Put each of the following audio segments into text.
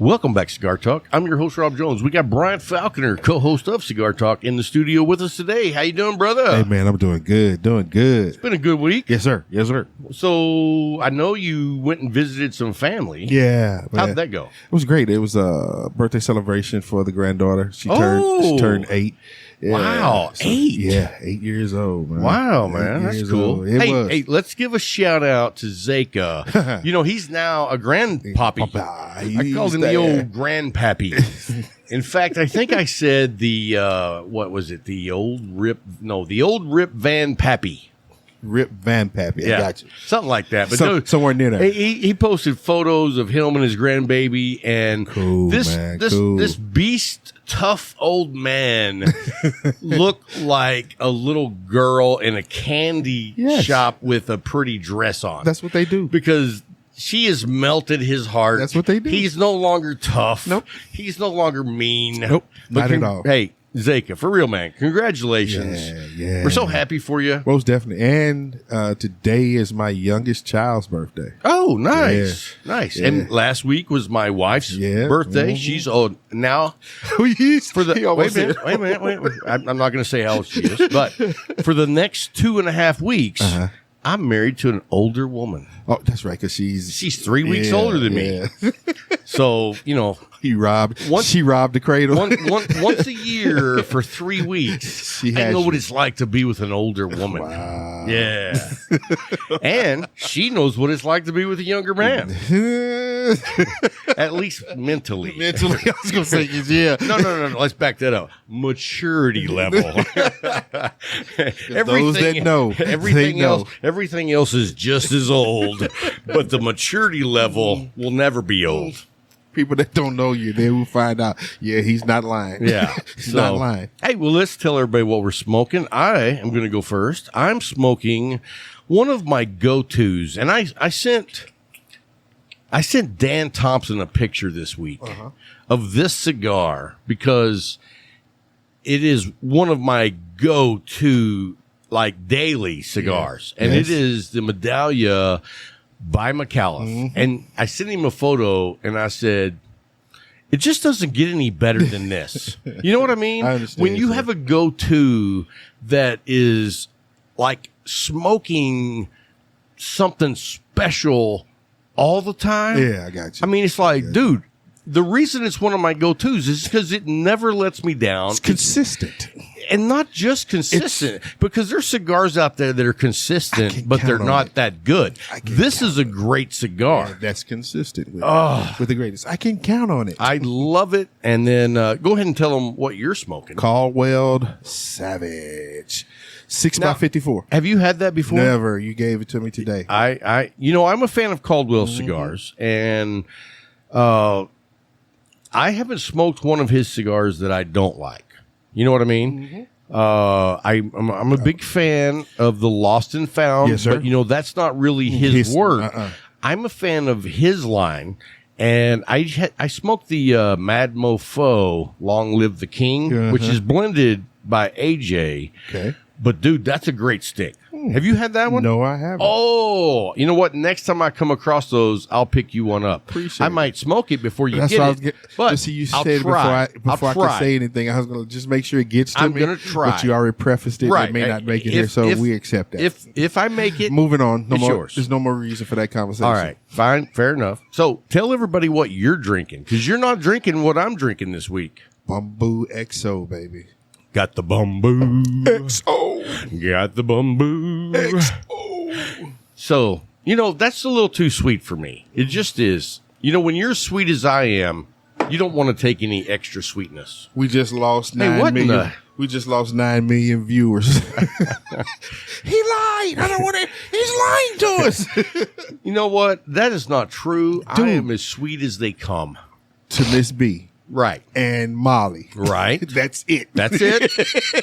Welcome back, Cigar Talk. I'm your host, Rob Jones. We got Brian Falconer, co-host of Cigar Talk, in the studio with us today. How you doing, brother? Hey, man, I'm doing good, It's been a good week. Yes, sir. So, I know you went and visited some family. Yeah. How'd that go? It was great. It was a birthday celebration for the granddaughter. She turned 8. Yeah. Wow, So, 8? Yeah, 8 years old, man. Wow, man, that's cool. Hey, let's give a shout out to Zeka. He's now a grandpappy. I called him the old grandpappy. In fact, I think I said the old Rip Van Pappy. Rip Van Pappy. I got you. Something like that. But somewhere near there. He posted photos of him and his grandbaby, and this beast tough old man looked like a little girl in a candy shop with a pretty dress on. That's what they do. Because she has melted his heart. That's what they do. He's no longer tough. Nope. He's no longer mean. Nope. Not at all. Hey, Zeka, for real, man. Congratulations. Yeah. We're so happy for you. Most definitely. And today is my youngest child's birthday. Oh, nice. Yeah. Nice. Yeah. And last week was my wife's birthday. Mm-hmm. She's old now. Wait a minute. I'm not going to say how old she is, but for the next 2.5 weeks, I'm married to an older woman. Oh, that's right, because she's 3 weeks older than me. So, she robbed the cradle. Once a year for 3 weeks, I know what it's like to be with an older woman. Wow. Yeah. And she knows what it's like to be with a younger man. At least mentally. I was going to say, yeah. No. Let's back that up. Maturity level. Those that know. Everything else is just as old, but the maturity level will never be old. People that don't know you, they will find out. Yeah, he's not lying. Yeah, he's not lying. Hey, well, let's tell everybody what we're smoking. I am going to go first. I'm smoking one of my go-tos, and I sent Dan Thompson a picture this week of this cigar because it is one of my go-to daily cigars, and it is the Medallia by McCaliff. And I sent him a photo and I said, it just doesn't get any better than this. You know what I mean? I understand. When you have a go-to that is like smoking something special all the time. Yeah, I got you. I mean, it's like, dude, the reason it's one of my go-tos is because it never lets me down. It's consistent. And not just consistent, because there's cigars out there that are consistent, but they're not that good. This is a great cigar. Yeah, that's consistent with the greatest. I can count on it. I love it. And then go ahead and tell them what you're smoking. Caldwell Savage. 6x54. Have you had that before? Never. You gave it to me today. I'm a fan of Caldwell cigars, and I haven't smoked one of his cigars that I don't like. You know what I mean? I'm a big fan of the Lost and Found, yes, sir. But that's not really his work. I'm a fan of his line, and I smoked the Mad Mofo Long Live the King, which is blended by AJ. Okay. But dude, that's a great stick. Have you had that one? No, I haven't. Oh, you know what? Next time I come across those, I'll pick you one up. Appreciate I might smoke it before you That's get what it. I was but see, you said it before I could say anything. I was going to just make sure it gets to me. I'm going to try. But you already prefaced it. Right. It may not make it here, so we accept that. If I make it, moving on. Yours. There's no more reason for that conversation. All right. Fine. Fair enough. So tell everybody what you're drinking, because you're not drinking what I'm drinking this week. Bamboo XO, baby. Got the Bamboo XO. Got the Bamboo XO. So, that's a little too sweet for me. It just is. when you're as sweet as I am, you don't want to take any extra sweetness. We just lost 9 million. We just lost 9 million viewers. He lied. I don't want to. He's lying to us. You know what? That is not true. Dude, I am as sweet as they come. To Miss B. Right. And Molly. Right. That's it. That's it.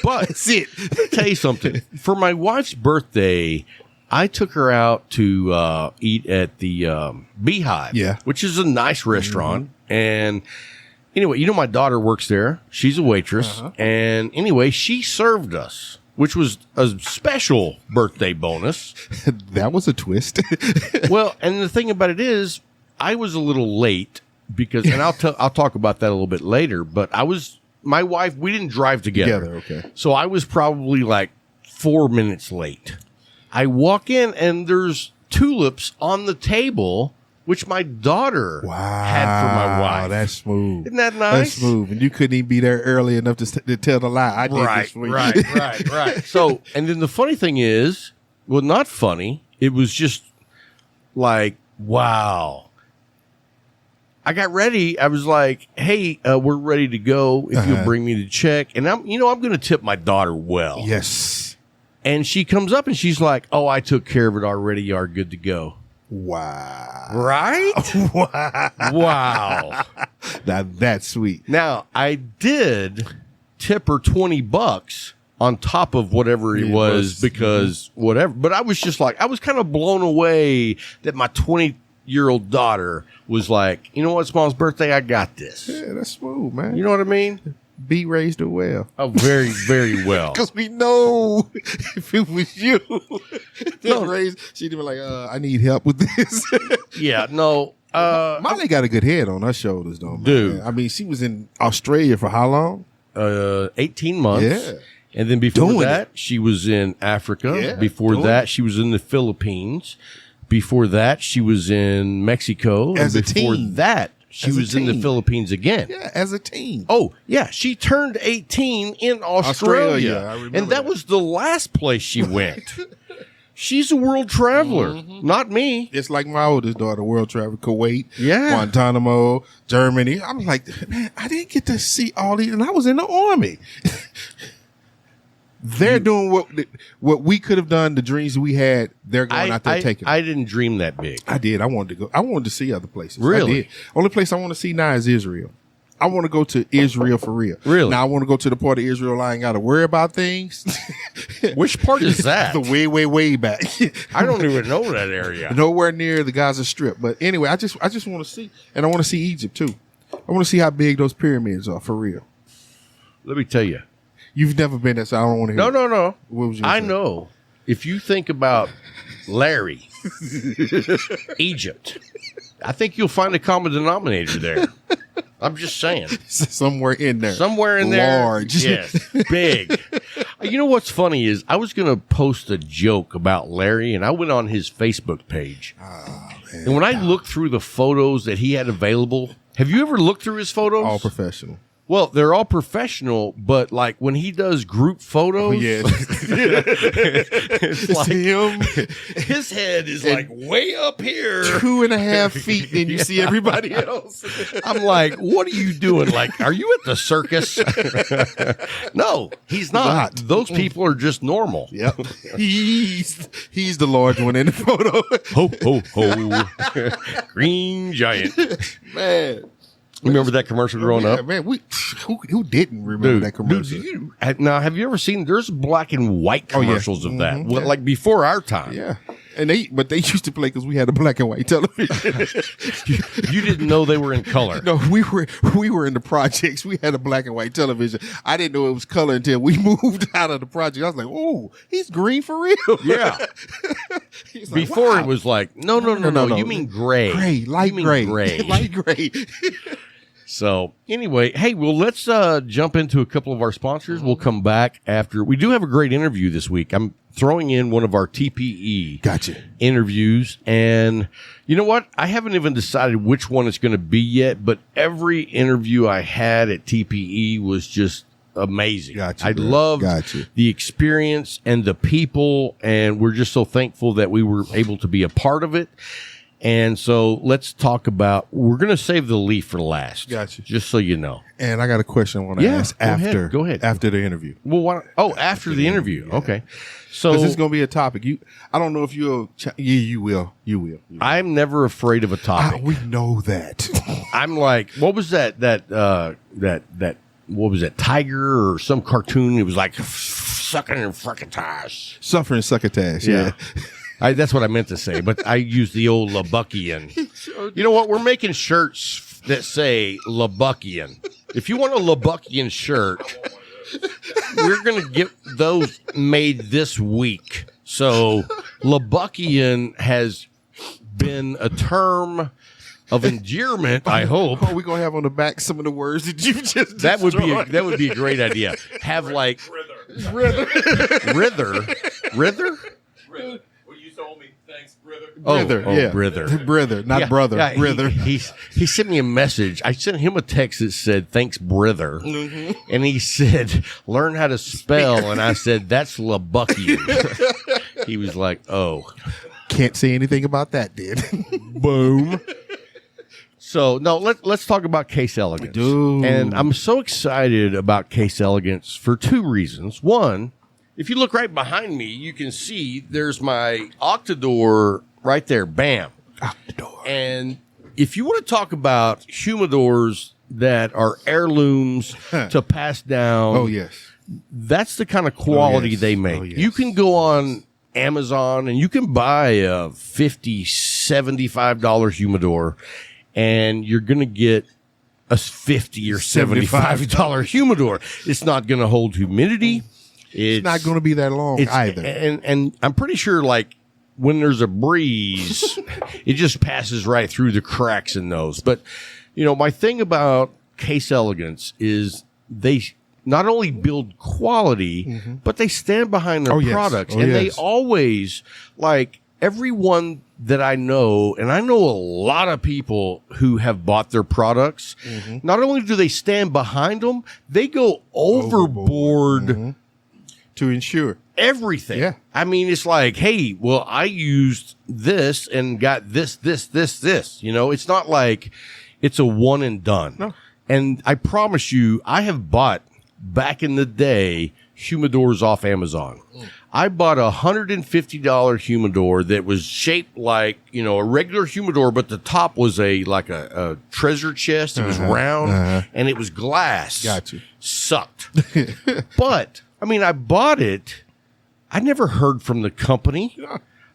But that's it. Let me tell you something. For my wife's birthday, I took her out to eat at the Beehive, which is a nice restaurant. And anyway, my daughter works there. She's a waitress. And anyway, she served us, which was a special birthday bonus. That was a twist. Well, and the thing about it is, I was a little late. because, and I'll talk about that a little bit later, but my wife, we didn't drive together. Okay. So I was probably like 4 minutes late. I walk in and there's tulips on the table, which my daughter had for my wife. That's smooth. Isn't that nice? That's smooth. And you couldn't even be there early enough to tell the lie. I did this for you. Right. So, and then the funny thing is, well, not funny. It was just like, wow. I got ready. I was like, hey, we're ready to go if you'll bring me to check. And I'm going to tip my daughter well. Yes. And she comes up and she's like, oh, I took care of it already. You are good to go. Wow. Right? Wow. Now that's sweet. Now, I did tip her $20 on top of whatever it was because whatever. But I was just like, I was kind of blown away that my 20-year-old daughter was like, you know what, it's Mom's birthday. I got this. Yeah, that's smooth, man. You know what I mean? B raised her well. Oh, very, very well. Because we know if it was you, she'd be like, I need help with this. Yeah, no. Molly got a good head on her shoulders, though, man. Dude. I mean, she was in Australia for how long? 18 months. Yeah. And then before that, she was in Africa. Yeah, before that, she was in the Philippines. Before that, she was in Mexico. As and a before teen. that, she As a was in the teen. Philippines again. Yeah, as a teen. Oh, yeah. She turned 18 in Australia. I remember And that that. was the last place she went. She's a world traveler, not me. It's like my oldest daughter, world travel, Kuwait, Yeah. Guantanamo, Germany. I was like, man, I didn't get to see all these, and I was in the army. They're doing what we could have done, the dreams we had. They're going out there taking. I didn't dream that big. I did. I wanted to go. I wanted to see other places. Really? I did. Only place I want to see now is Israel. I want to go to Israel for real. Really? Now I want to go to the part of Israel I ain't got to worry about things. Which part is that? The way back. I don't even know that area. Nowhere near the Gaza Strip. But anyway, I just want to see, and I want to see Egypt too. I want to see how big those pyramids are for real. Let me tell you. You've never been there, so I don't want to hear. No. What was you I saying? know. If you think about Larry, Egypt, I think you'll find a common denominator there. I'm just saying. Somewhere in there. Somewhere in there. Large. Yes. Big. You know what's funny is I was going to post a joke about Larry, and I went on his Facebook page. Oh, man. And when I looked through the photos that he had available, have you ever looked through his photos? All professional. Well, they're all professional, but like when he does group photos, it's like him. His head is like way up here. 2.5 feet, then you see everybody else. I'm like, what are you doing? Like, are you at the circus? No, he's not. Those people are just normal. Yep. He's the large one in the photo. Ho, ho, ho. Green giant. Man. Remember that commercial growing up? Man, who didn't remember that commercial? Now, have you ever seen, there's black and white commercials of that, well, like before our time. Yeah. And they used to play because we had a black and white television. You didn't know they were in color. No, we were in the projects. We had a black and white television. I didn't know it was color until we moved out of the project. I was like, oh, he's green for real. Yeah. Like, before wow. It was like, no. You mean gray. Gray, light you mean gray. Light gray. So anyway, hey, well, let's jump into a couple of our sponsors. We'll come back after. We do have a great interview this week. I'm throwing in one of our TPE interviews. And you know what? I haven't even decided which one it's going to be yet, but every interview I had at TPE was just amazing. I loved the experience and the people, and we're just so thankful that we were able to be a part of it. And so let's talk about, we're going to save the leaf for last. Gotcha. Just so you know. And I got a question I want to ask Go ahead. after the interview. Well, after the interview. Yeah. Okay. So this is going to be a topic. I don't know if you'll. You will. I'm never afraid of a topic. We know that. I'm like, what was that? What was that? Tiger or some cartoon? It was like sucking and fricatish. Suffering succotash. Yeah. That's what I meant to say, but I used the old Lubbuckian. You know what? We're making shirts that say Lubbuckian. If you want a Lubbuckian shirt, we're going to get those made this week. So Lubbuckian has been a term of endearment, I hope. Oh, we're gonna have on the back some of the words that you just That would destroyed. be a great idea. Have like Brother. Rither. Well, you told me. Thanks, brother. Brother, not brother. Yeah, Brother. He sent me a message. I sent him a text that said, "Thanks, brother," and he said, "Learn how to spell." And I said, "That's Lubbuckian." He was like, "Oh, Can't say anything about that, dude. boom." So no, let's talk about Case Elegance. Dude. And I'm so excited about Case Elegance for two reasons. One, if you look right behind me, you can see there's my Octador right there. Bam. Octador. And if you want to talk about humidors that are heirlooms to pass down, Oh yes. that's the kind of quality yes. they make. Oh, yes. You can go on Amazon and you can buy a $50, $75 humidor, and you're going to get a $50 or $75 humidor. It's not going to hold humidity. It's not going to be that long either. And I'm pretty sure, like, when there's a breeze, it just passes right through the cracks in those. But, you know, my thing about Case Elegance is they not only build quality, but they stand behind their Oh, yes. products. Oh, and yes. they always, like, everyone that I know, and I know a lot of people who have bought their products, not only do they stand behind them, they go overboard to ensure. everything. Yeah. I mean, it's like, hey, well, I used this and got this. You know, it's not like it's a one and done. No. And I promise you, I have bought back in the day humidors off Amazon. I bought a $150 humidor that was shaped like, you know, a regular humidor, but the top was like a treasure chest. It was round and it was glass. Got you. Sucked. But I mean, I bought it. I never heard from the company.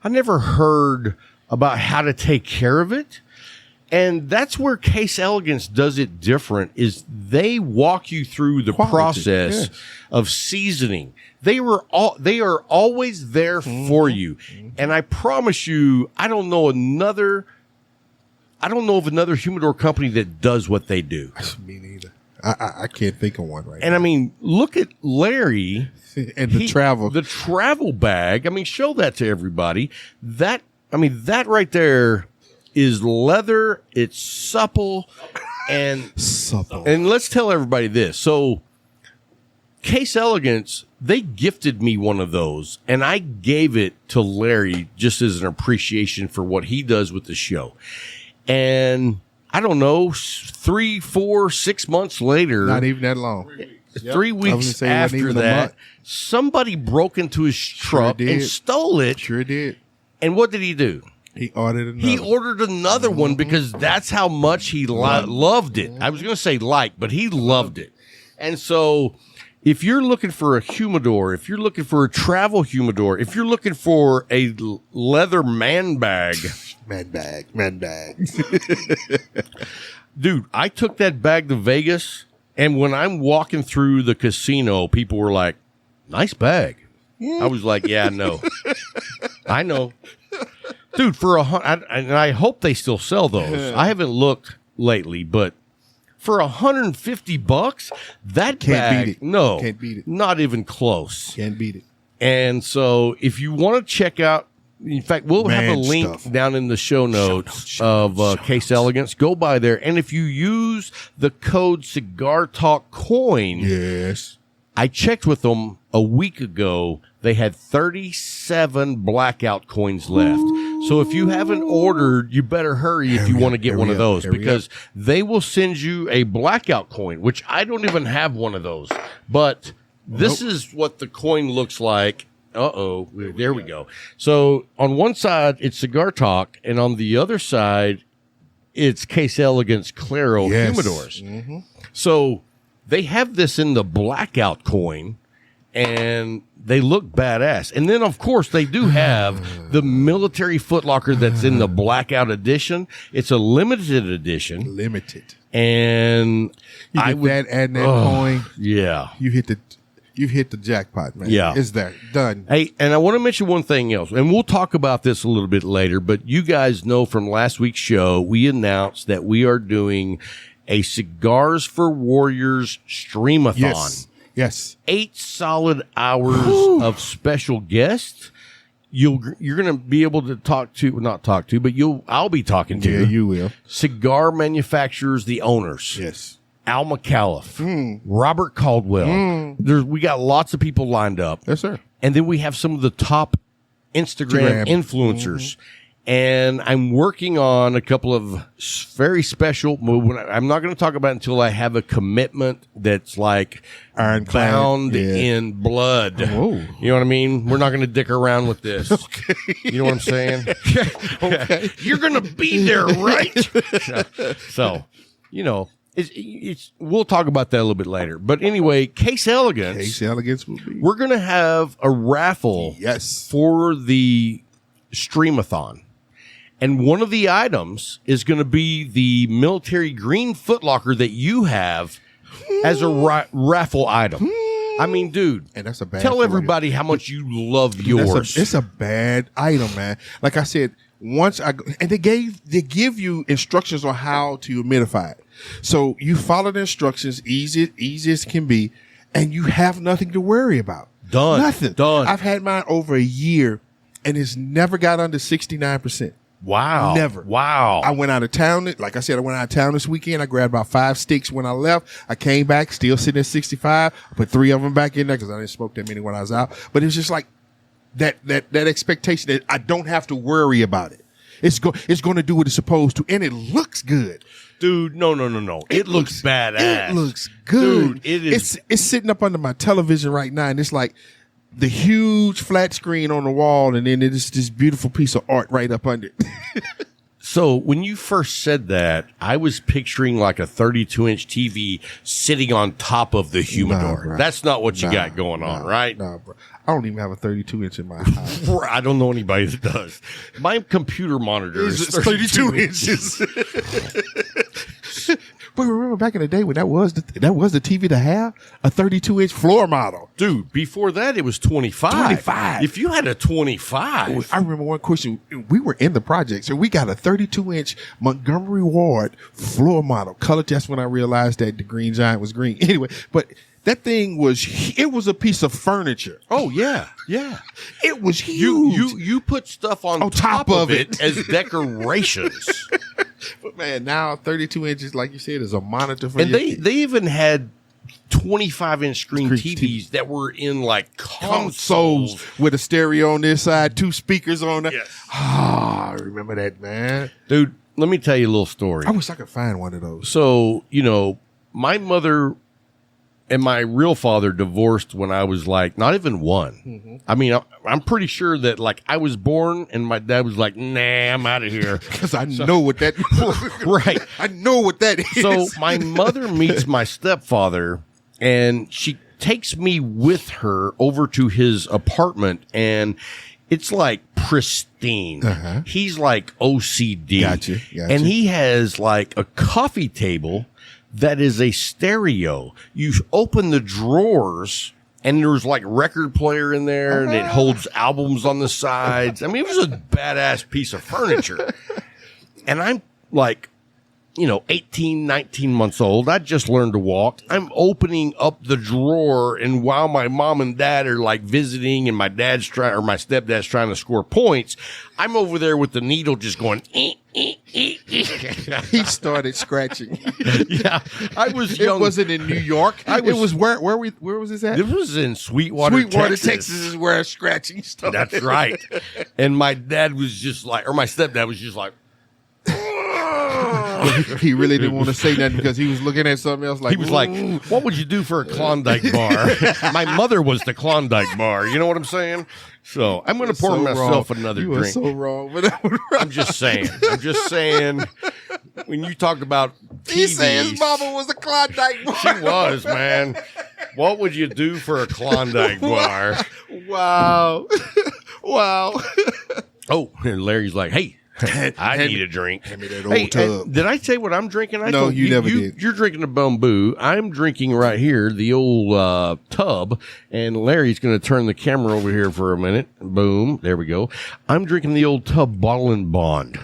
I never heard about how to take care of it. And that's where Case Elegance does it different, is they walk you through the Quality, process yes. of seasoning. They are always there for you. And I promise you, I don't know of another humidor company that does what they do. Me neither. I can't think of one right And I mean, look at Larry. now. And the travel. The travel bag. I mean, show that to everybody. That right there is leather. It's supple. And supple. and let's tell everybody this. So Case Elegance, they gifted me one of those, and I gave it to Larry just as an appreciation for what he does with the show. And I don't know, 3, 4, 6 months later, Not even that long. 3 I was weeks gonna say it wasn't after even a that, month. somebody broke into his truck and did. stole it. Sure did. And what did he do? He ordered another. He ordered another one because that's how much he loved it. I was going to say but he loved it. And so if you're looking for a humidor, if you're looking for a travel humidor, if you're looking for a leather man bag. Man bag. Dude, I took that bag to Vegas, and when I'm walking through the casino, people were like, nice bag. I was like, yeah, no. I know. Dude, and I hope they still sell those. I haven't looked lately, but for $150, that Can't bag, beat it. no, Can't beat it. not even close. Can't beat it. And so if you want to check out, in fact, we'll have a Man link stuff. down in the show notes of Case Elegance. Go by there. And if you use the code Cigar Talk coin, Yes. I checked with them a week ago. They had 37 blackout coins left. So if you haven't ordered, you better hurry if you want to get one of those, because they will send you a blackout coin, which I don't even have one of those. But this is what the coin looks like. There we go. So on one side, it's Cigar Talk, and on the other side, it's Case Elegance Claro humidors. So they have this in the blackout coin, and they look badass. And then, of course, they do have the military footlocker that's in the blackout edition. It's a limited edition. Limited. And You get that, adding that coin. yeah. You hit you've hit the jackpot, man. Yeah. It's there. Done. Hey, and I want to mention one thing else, and we'll talk about this a little bit later, but you guys know from last week's show, we announced that we are doing a Cigars for Warriors streamathon. Yes. 8 solid hours of special guests. You're going to be able to I'll be talking to Yeah, you will. cigar manufacturers, the owners. Yes. Al McCaliff, Robert Caldwell. We got lots of people lined up. Yes, sir. And then we have some of the top Instagram influencers. And I'm working on a couple of very special. I'm not going to talk about it until I have a commitment that's like Ironclad. bound Yeah. in blood. Oh. You know what I mean? We're not going to dick around with this. Okay. You know what I'm saying? Okay. You're going to be there, right? So, you know, we'll talk about that a little bit later. But anyway, Case Elegance. Will be. We're going to have a raffle Yes. for the streamathon. And one of the items is going to be the military green footlocker that you have as a raffle item. I mean, dude, And that's a bad tell one. everybody how much you love yours. It's a bad item, man. Like I said, they give you instructions on how to humidify it. So you follow the instructions, easy as can be, and you have nothing to worry about. Done. Nothing. Done. I've had mine over a year, and it's never got under 69%. Wow. Never. Wow. I went out of town. Like I said, I went out of town this weekend. I grabbed about 5 sticks when I left. I came back, still sitting at 65. I put 3 of them back in there because I didn't smoke that many when I was out. But it was just like that expectation that I don't have to worry about it. It's going to do what it's supposed to, and it looks good. Dude, no. It looks badass. It looks good. Dude, it is. It's sitting up under my television right now, and it's like the huge flat screen on the wall, and then it's this beautiful piece of art right up under it. So when you first said that, I was picturing like a 32-inch TV sitting on top of the humidor. bro. That's not what you got going on, right? Nah, bro. I don't even have a 32-inch in my house. I don't know anybody that does. My computer monitor is 32 inches. But remember back in the day when that was the TV to have a 32-inch floor model. Dude, before that it was 25. 25. If you had a 25. I remember one question. We were in the project, so we got a 32-inch Montgomery Ward floor model. Color. That's when I realized that the Green Giant was green. Anyway, but that thing was a piece of furniture. Oh yeah. Yeah. It was huge. You put stuff on top of it as decorations. But man, now 32 inches, like you said, is a monitor for And your they even had 25-inch screen Screen TVs that were in like consoles with a stereo on this side, 2 speakers on that. Yes. Ah, I remember that, man. Dude, let me tell you a little story. I wish I could find one of those. So, you know, my mother and my real father divorced when I was like not even 1. Mm-hmm. I mean, I'm pretty sure that like I was born and my dad was like, nah, I'm out of here. Because I know what that Right. I know what that is. So my mother meets my stepfather and she takes me with her over to his apartment and it's like pristine. Uh-huh. He's like OCD. Gotcha. And he has like a coffee table that is a stereo. You open the drawers and there's like record player in there and it holds albums on the sides. I mean, it was a badass piece of furniture. And I'm like, 18, 19 months old. I just learned to walk. I'm opening up the drawer and while my mom and dad are like visiting and my stepdad's trying to score points, I'm over there with the needle just going, He started scratching. Yeah, I was young. It wasn't in New York. It was where was this at? This was in Sweetwater, Texas is where scratching started. That's right. And my dad was just like, or my stepdad was just like, He really didn't want to say nothing because he was looking at something else. Like he was like, what would you do for a Klondike bar? My mother was the Klondike bar. You know what I'm saying? So I'm going to pour myself another you drink. You were so wrong. But I'm just saying. When you talk about TVs, he said his mama was a Klondike bar. She was, man. What would you do for a Klondike bar? Wow. Wow. Oh, and Larry's like, hey, I need a drink. Hand me that old tub. Did I say what I'm drinking? No, you never did. You're drinking a bamboo. I'm drinking right here the old tub, and Larry's going to turn the camera over here for a minute. Boom, there we go. I'm drinking the old tub Bottle and Bond.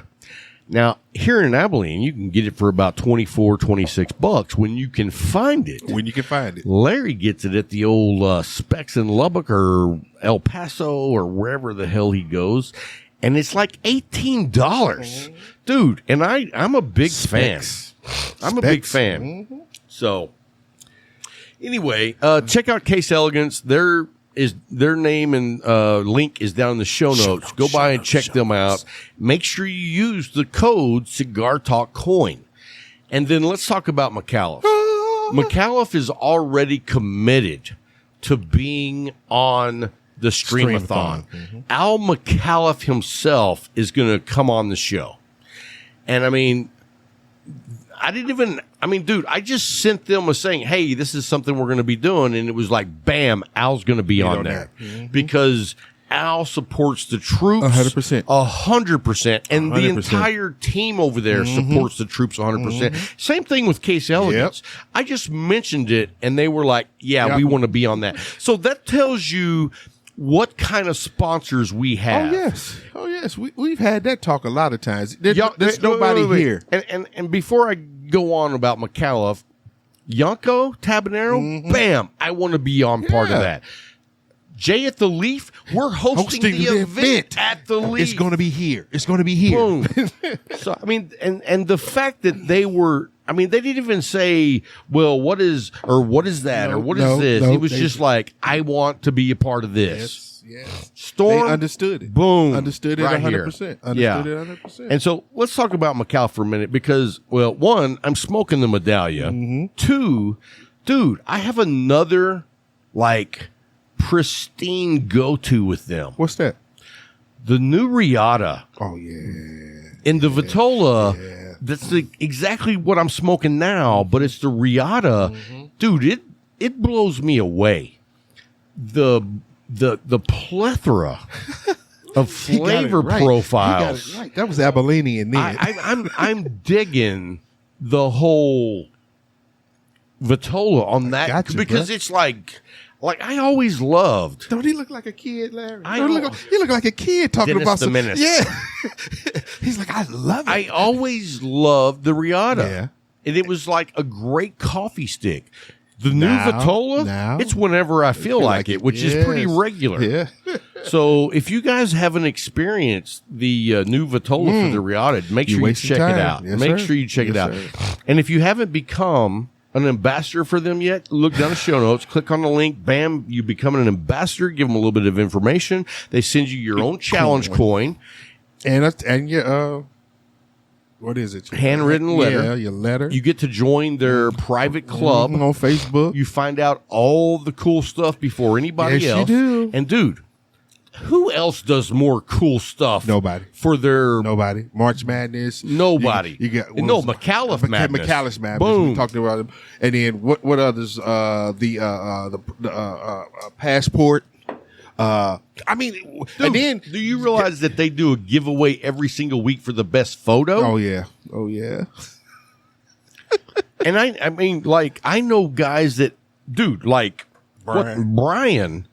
Now, here in Abilene, you can get it for about $24-26 when you can find it. When you can find it. Larry gets it at the old Specs in Lubbock or El Paso or wherever the hell he goes. And it's like $18. Dude, and I'm a big fan. I'm a big fan. So, anyway, check out Case Elegance. Their name and link is down in the show notes. Go by and check them out. Make sure you use the code Cigar Talk Coin. And then let's talk about McCaliff. McCaliff is already committed to being on the streamathon. Al McCaliff himself is going to come on the show. And I mean, dude, I just sent them a saying, hey, this is something we're going to be doing. And it was like, bam, Al's going to be on there. Because Al supports the troops 100%. 100%. And the 100%. entire team over there supports the troops 100%. Same thing with Case Elegance. I just mentioned it, and they were like, yeah, we want to be on that. So that tells you what kind of sponsors we have. Oh, yes. We've had that talk a lot of times. There's nobody here. And before I go on about McCaliff, Yanko Tabanero, bam, I want to be on part of that. Jay at the Leaf, we're hosting the event at the Leaf. It's going to be here. Boom. So, I mean, and the fact that they were, I mean, they didn't even say, well, what is that, or what is this? It was just like, I want to be a part of this. Yes. Storm. They understood it. Boom. Understood it right 100%. Here. Understood it 100%. And so let's talk about McCaliff for a minute because, well, one, I'm smoking the Medallia. Two, dude, I have another, like, pristine go-to with them. What's that? The new Riata. Oh, yeah. In the Vitola, that's exactly what I'm smoking now, but it's the Riata. Dude, it blows me away. The plethora of flavor profiles. You got it right. That was Abilene in there. I'm digging the whole Vitola on that because it's like I always loved. Don't he look like a kid, Larry? He look like a kid talking Dennis about the Menace. Yeah. He's like, I love it. I always loved the Riata. Yeah. And it was like a great coffee stick. The new Vitola, it's whenever I feel like it, which is pretty regular. Yeah. So if you guys haven't experienced the new Vitola for the Riata, make sure you check it out. Yes, make sir. sure you check it out. And if you haven't become an ambassador for them yet, look down the show notes, click on the link, bam, you become an ambassador, give them a little bit of information. They send you your own challenge coin. And your, what is it? Handwritten letter. Yeah, your letter. You get to join their private club. On Facebook. You find out all the cool stuff before anybody else. You do. And dude, who else does more cool stuff? Nobody. For their March Madness. Nobody. You got McCaliff Madness. McCaliff Madness. Boom. We talked about them. And then what others? The Passport. I mean, dude, and then do you realize that they do a giveaway every single week for the best photo? Oh yeah. And I mean, like, I know guys that, dude, like Brian.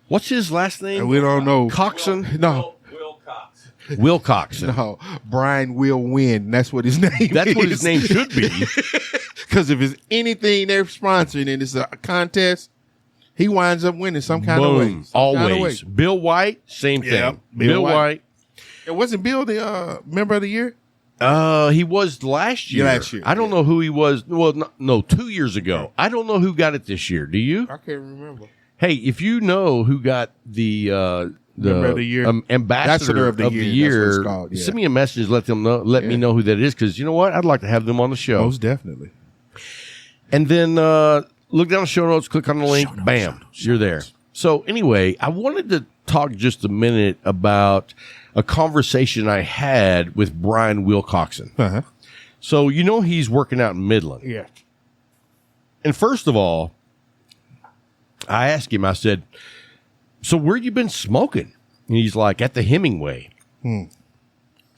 What's his last name? We don't know. Coxon? No. Will Coxon. No. Brian will win. That's what his name is. That's what his name should be. Because if it's anything they're sponsoring and it's a contest, he winds up winning some kind of way. Always. Bill White, same thing. Yep. Bill White. It wasn't Bill the member of the year? He was last year. I don't know who he was. Well, no, 2 years ago. I don't know who got it this year. Do you? I can't remember. Hey, if you know who got the Member of the year. Ambassador of the year, that's what it's called, yeah. send me a message. Let me know who that is, because you know what? I'd like to have them on the show. Most definitely. And then look down the show notes, click on the link, bam, you're there. So anyway, I wanted to talk just a minute about a conversation I had with Brian Wilcoxon. Uh-huh. So you know he's working out in Midland. Yeah. And first of all, I asked him, I said, so where you been smoking? And he's like, at the Hemingway.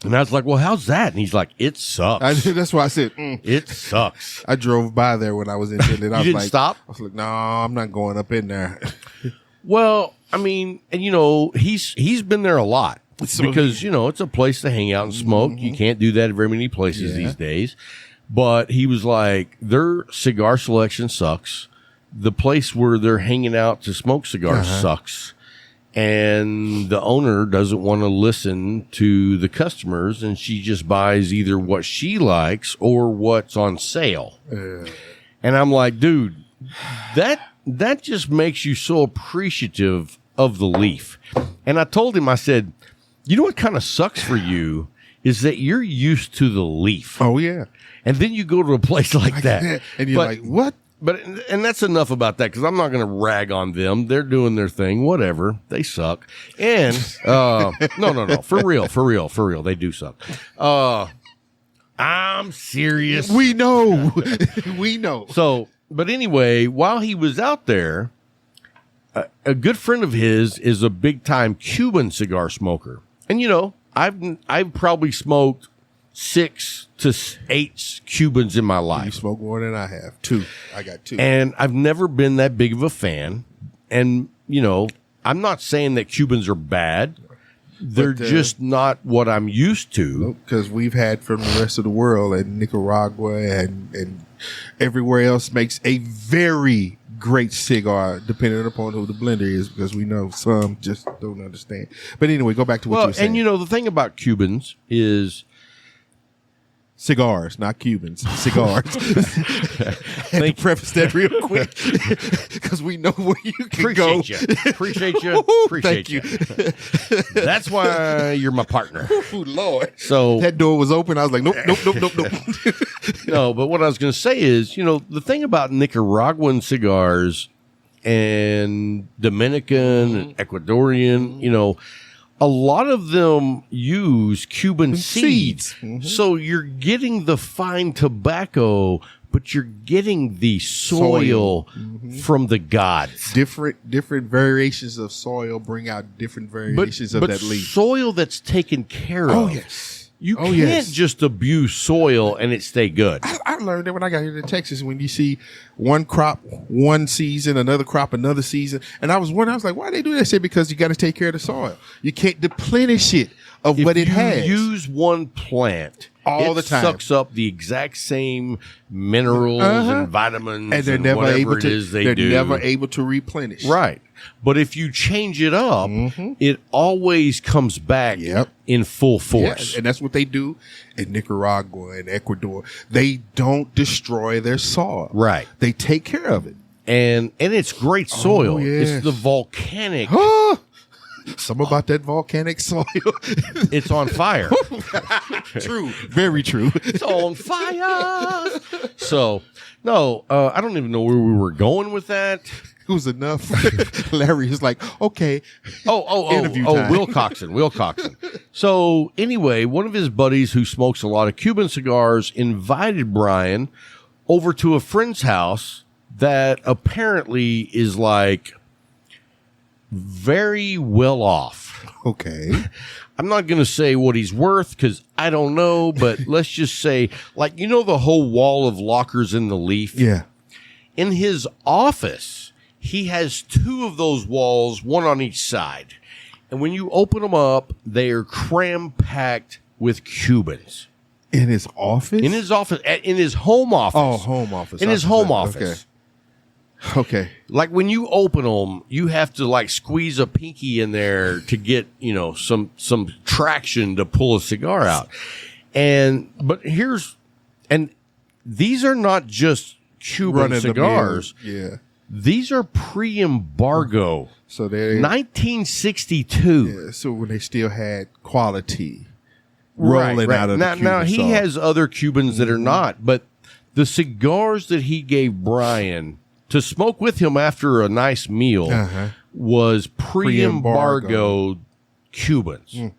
And I was like, well, how's that? And he's like, it sucks. That's why I said, It sucks. I drove by there when I was in Finland. I was didn't like, stop? I was like, no, I'm not going up in there. Well, I mean, and you know, he's been there a lot So- because, you know, it's a place to hang out and smoke. You can't do that at very many places Yeah. these days. But he was like, their cigar selection sucks. The place where they're hanging out to smoke cigars sucks. And the owner doesn't want to listen to the customers, and she just buys either what she likes or what's on sale. And I'm like, dude, that just makes you so appreciative of the leaf. And I told him, I said, you know what kind of sucks for you is that you're used to the leaf. Oh, yeah. And then you go to a place like that. And you're like, what? But, and that's enough about that, because I'm not going to rag on them. They're doing their thing, whatever. They suck. And, no, for real. They do suck. I'm serious. We know. We know. So, but anyway, while he was out there, a good friend of his is a big time Cuban cigar smoker. And, you know, I've probably smoked 6 to 8 Cubans in my You life. smoke more than I have. 2. I got 2. And I've never been that big of a fan. And, you know, I'm not saying that Cubans are bad. They're just not what I'm used to. Because we've had from the rest of the world, and Nicaragua and everywhere else makes a very great cigar, depending upon who the blender is, because we know some just don't understand. But anyway, go back to what you were saying. And, you know, the thing about Cubans is... Cigars, not Cubans. Cigars. Had to preface that real quick because we know where you can go. Appreciate you. Thank you. That's why you're my partner. Oh, Lord. So that door was open. I was like, nope. no, but what I was going to say is, you know, the thing about Nicaraguan cigars and Dominican and Ecuadorian, you know, a lot of them use Cuban seeds. So you're getting the fine tobacco, but you're getting the soil from the gods. Different variations of soil bring out different variations of that leaf. Soil that's taken care of. Oh, yes. You can't just abuse soil and it stay good. I learned that when I got here to Texas, when you see one crop one season, another crop another season. And I was wondering, I was like, why they do that? I said, because you got to take care of the soil. You can't deplenish it of what it has. If you use one plant all the time, sucks up the exact same minerals and vitamins and they're never whatever able it to, is they they're do. never able to replenish. Right. But if you change it up, it always comes back in full force. Yeah, and that's what they do in Nicaragua and Ecuador. They don't destroy their soil. Right. They take care of it. And it's great soil. Oh, yes. It's the volcanic. Something about that volcanic soil. It's on fire. True. Very true. It's on fire. So, no, I don't even know where we were going with that. It was enough. Larry is like, okay. Interview time. Will Coxon. So anyway, one of his buddies who smokes a lot of Cuban cigars invited Brian over to a friend's house that apparently is like very well off. Okay. I'm not going to say what he's worth because I don't know, but let's just say, like, you know, the whole wall of lockers in the leaf? Yeah. In his office, he has 2 of those walls, one on each side. And when you open them up, they are cram-packed with Cubans. In his office? In his office. In his home office. Oh, home office. In his home office. Okay. Like when you open them, you have to like squeeze a pinky in there to get, you know, some traction to pull a cigar out. But these are not just Cuban cigars. Yeah. These are pre-embargo. So they're 1962. Yeah, so when they still had quality rolling out of the Cuban now he song. has other Cubans that are not, but the cigars that he gave Brian to smoke with him after a nice meal was pre-embargo Cubans.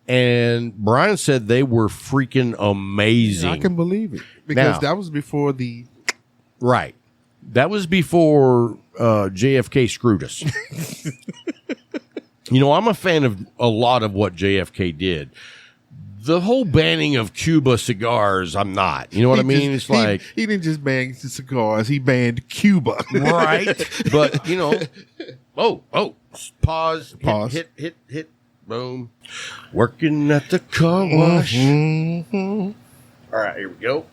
And Brian said they were freaking amazing. I can believe it. Because Now- that was before the... Right. That was before JFK screwed us. You know, I'm a fan of a lot of what JFK did. the whole banning of Cuba cigars, I'm not. You know what I mean? It's like he didn't just ban the cigars; he banned Cuba, right? But you know, pause, hit, boom. Working at the car wash. Mm-hmm. All right, here we go.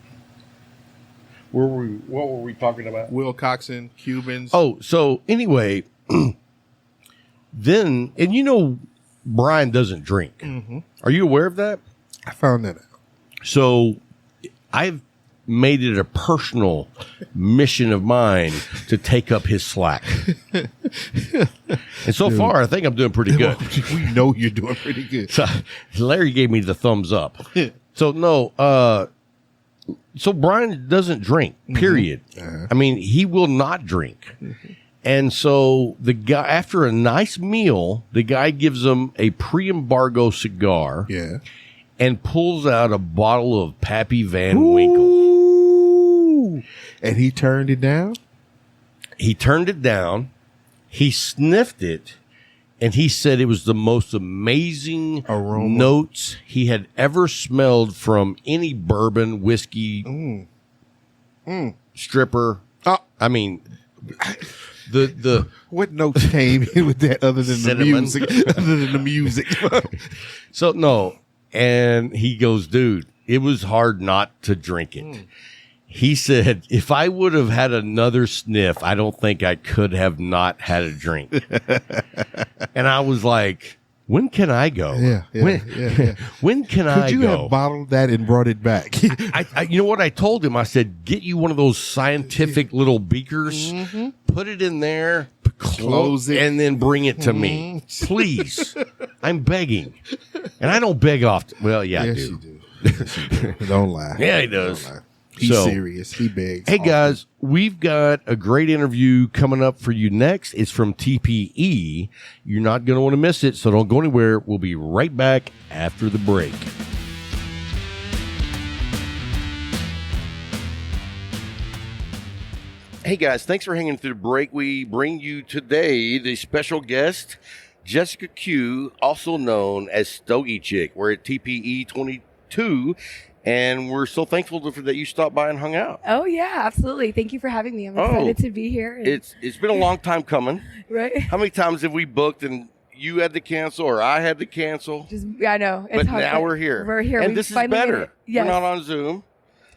What were we talking about? Wilcoxon, Cubans. Oh, so anyway, then, and you know, Brian doesn't drink. Mm-hmm. Are you aware of that? I found that out. So I've made it a personal mission of mine to take up his slack. And so far, I think I'm doing pretty good. We know you're doing pretty good. So Larry gave me the thumbs up. So no, so Brian doesn't drink, period. Uh-huh. I mean, he will not drink. Mm-hmm. And so the guy, after a nice meal, the guy gives him a pre-embargo cigar Yeah. and pulls out a bottle of Pappy Van Winkle. Ooh. And he turned it down? He turned it down. He sniffed it. And he said it was the most amazing Aroma. notes he had ever smelled from any bourbon, whiskey, stripper. I mean, the What notes came in with that other than Cinnamon. the music? So no, and he goes, dude, it was hard not to drink it. He said, if I would have had another sniff, I don't think I could have not had a drink. And I was like, when can I go? Yeah. When can I Could you go? have bottled that and brought it back? I you know what I told him? I said, get you one of those scientific little beakers, put it in there, Close it. and then bring it to me. Please. I'm begging. And I don't beg often. Well, yeah, I Yes, do. you do. Yes, you do. Don't lie. Yeah, he does. Don't lie. He's So- serious. He begs. Hey often. guys, we've got a great interview coming up for you next. It's from TPE. You're not going to want to miss it, so don't go anywhere. We'll be right back after the break. Hey guys, thanks for hanging through the break. We bring you today the special guest, Jessica Q, also known as Stogie Chick. We're at TPE 22, and we're so thankful that you stopped by and hung out. Oh yeah, absolutely. Thank you for having me. I'm excited to be here. and- It's been a long time coming. right. How many times have we booked and you had to cancel or I had to cancel? I know. It's But hard, now we're here. We're here. And We this is finally made better. it. Yes. We're not on Zoom.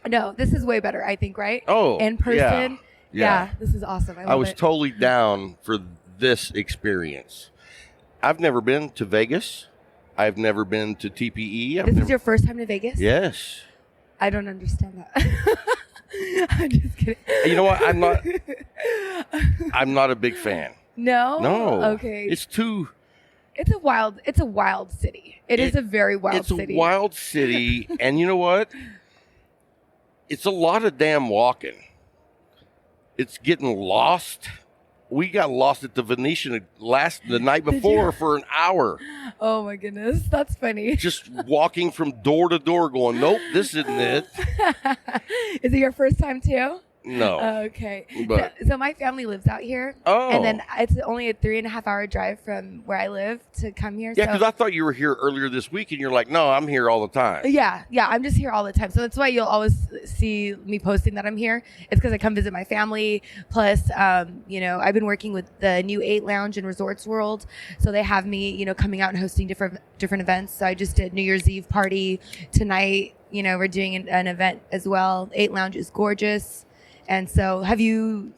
No, this is way better. I think. Right. Oh, In person. Yeah. This is awesome. I I love was it. totally down for this experience. I've never been to Vegas. I've never been to TPE. This is your first time to Vegas? Yes. I don't understand that. I'm just kidding. You know what? I'm not a big fan. No. No. Okay. It's too. It's a wild city. It is a very wild It's city. a wild city, and you know what? It's a lot of damn walking. It's getting lost. We got lost at the Venetian the night Did before you? for an hour, Oh my goodness, that's funny. just walking from door to door, going, "Nope, this isn't it." Is it your first time too? No, Okay. But- So my family lives out here. Oh. And then it's only a 3.5 hour drive from where I live to come here. yeah, so because I thought you were here earlier this week, and you're like, "No, I'm here all the time." Yeah, I'm just here all the time. So that's why you'll always see me posting that I'm here. It's because I come visit my family. Plus, I've been working with the new 8 Lounge and Resorts World. So they have me, coming out and hosting different events. So I just did New Year's Eve party tonight. We're doing an event as well. 8 Lounge is gorgeous. And so have you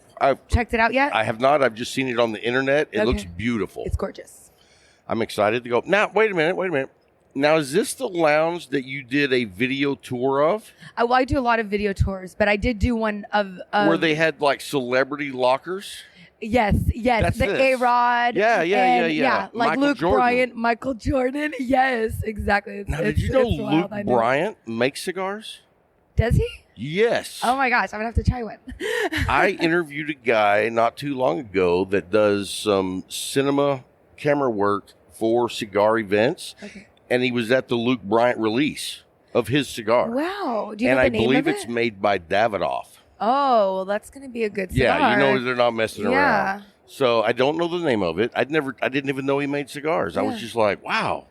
checked it out yet? I have not. I've just seen it on the internet. It Okay. looks beautiful. It's gorgeous. I'm excited to go. Now, wait a minute. Now, is this the lounge that you did a video tour of? I do a lot of video tours, but I did do one of Where they had like celebrity lockers? Yes, That's the this. A-Rod. Yeah. Like Michael Luke Jordan. Bryant, Michael Jordan. Yes, exactly. Now, did you know it's Luke wild, I Bryant makes cigars? Does he? Yes. Oh my gosh, I'm gonna have to try one. I interviewed a guy not too long ago that does some cinema camera work for cigar events, Okay. and he was at the Luke Bryant release of his cigar. Wow. Do you And know the I name believe of it's it? made by Davidoff. Oh, well, that's gonna be a good cigar. Yeah, you know they're not messing Yeah. around. So I don't know the name of it. I didn't even know he made cigars. I was Yeah. just like, wow.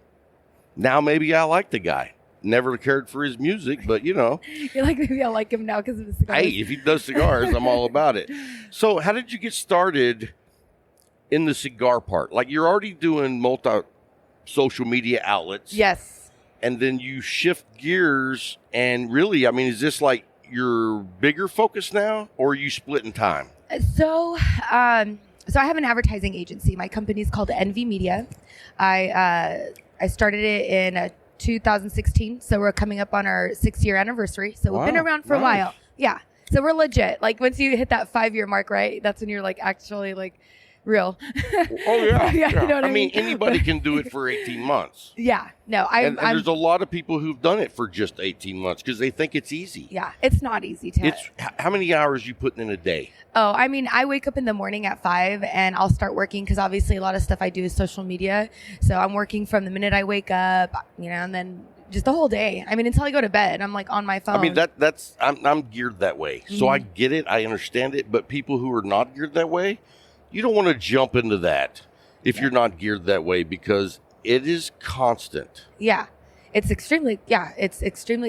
Now maybe I like the guy. never cared for his music, but you know. You're like, maybe I like him now because of the cigars. Hey, if he does cigars, I'm all about it. So how did you get started in the cigar part? Like, you're already doing social media outlets. Yes. And then you shift gears, and really, I mean, is this like your bigger focus now, or are you splitting time? So I have an advertising agency. My company's called Envy Media. I started it in 2016, so we're coming up on our 6-year anniversary. So we've been around for a while. Yeah. So we're legit. Like, once you hit that 5-year mark, right? That's when you're like actually like real. Oh yeah. Yeah, you know what I mean? Anybody can do it for 18 months. Yeah. No, and there's a lot of people who've done it for just 18 months because they think it's easy. Yeah, it's not easy to. It's how many hours you putting in a day? Oh, I mean, I wake up in the morning at 5 and I'll start working because obviously a lot of stuff I do is social media. So I'm working from the minute I wake up, you know, and then just the whole day. I mean, until I go to bed, I'm like on my phone. I mean, I'm geared that way. So I get it. I understand it. But people who are not geared that way, you don't want to jump into that if you're not geared that way, because it is constant. Yeah. It's extremely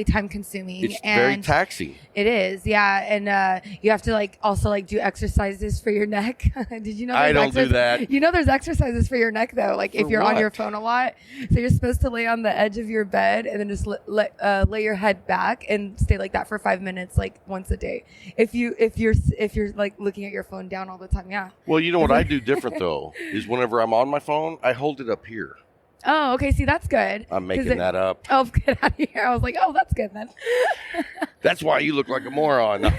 time consuming. It's very taxing. It is, yeah. And you have to also do exercises for your neck. Did you know? I don't do that. You know, there's exercises for your neck though. Like if you're on your phone a lot, so you're supposed to lay on the edge of your bed and then just lay your head back and stay like that for 5 minutes, like once a day. If you're like looking at your phone down all the time, yeah. Well, you know what I do different though is whenever I'm on my phone, I hold it up here. Oh, okay. See, that's good. I'm making that up. Oh, get out of here. I was like, oh, that's good then. That's why you look like a moron.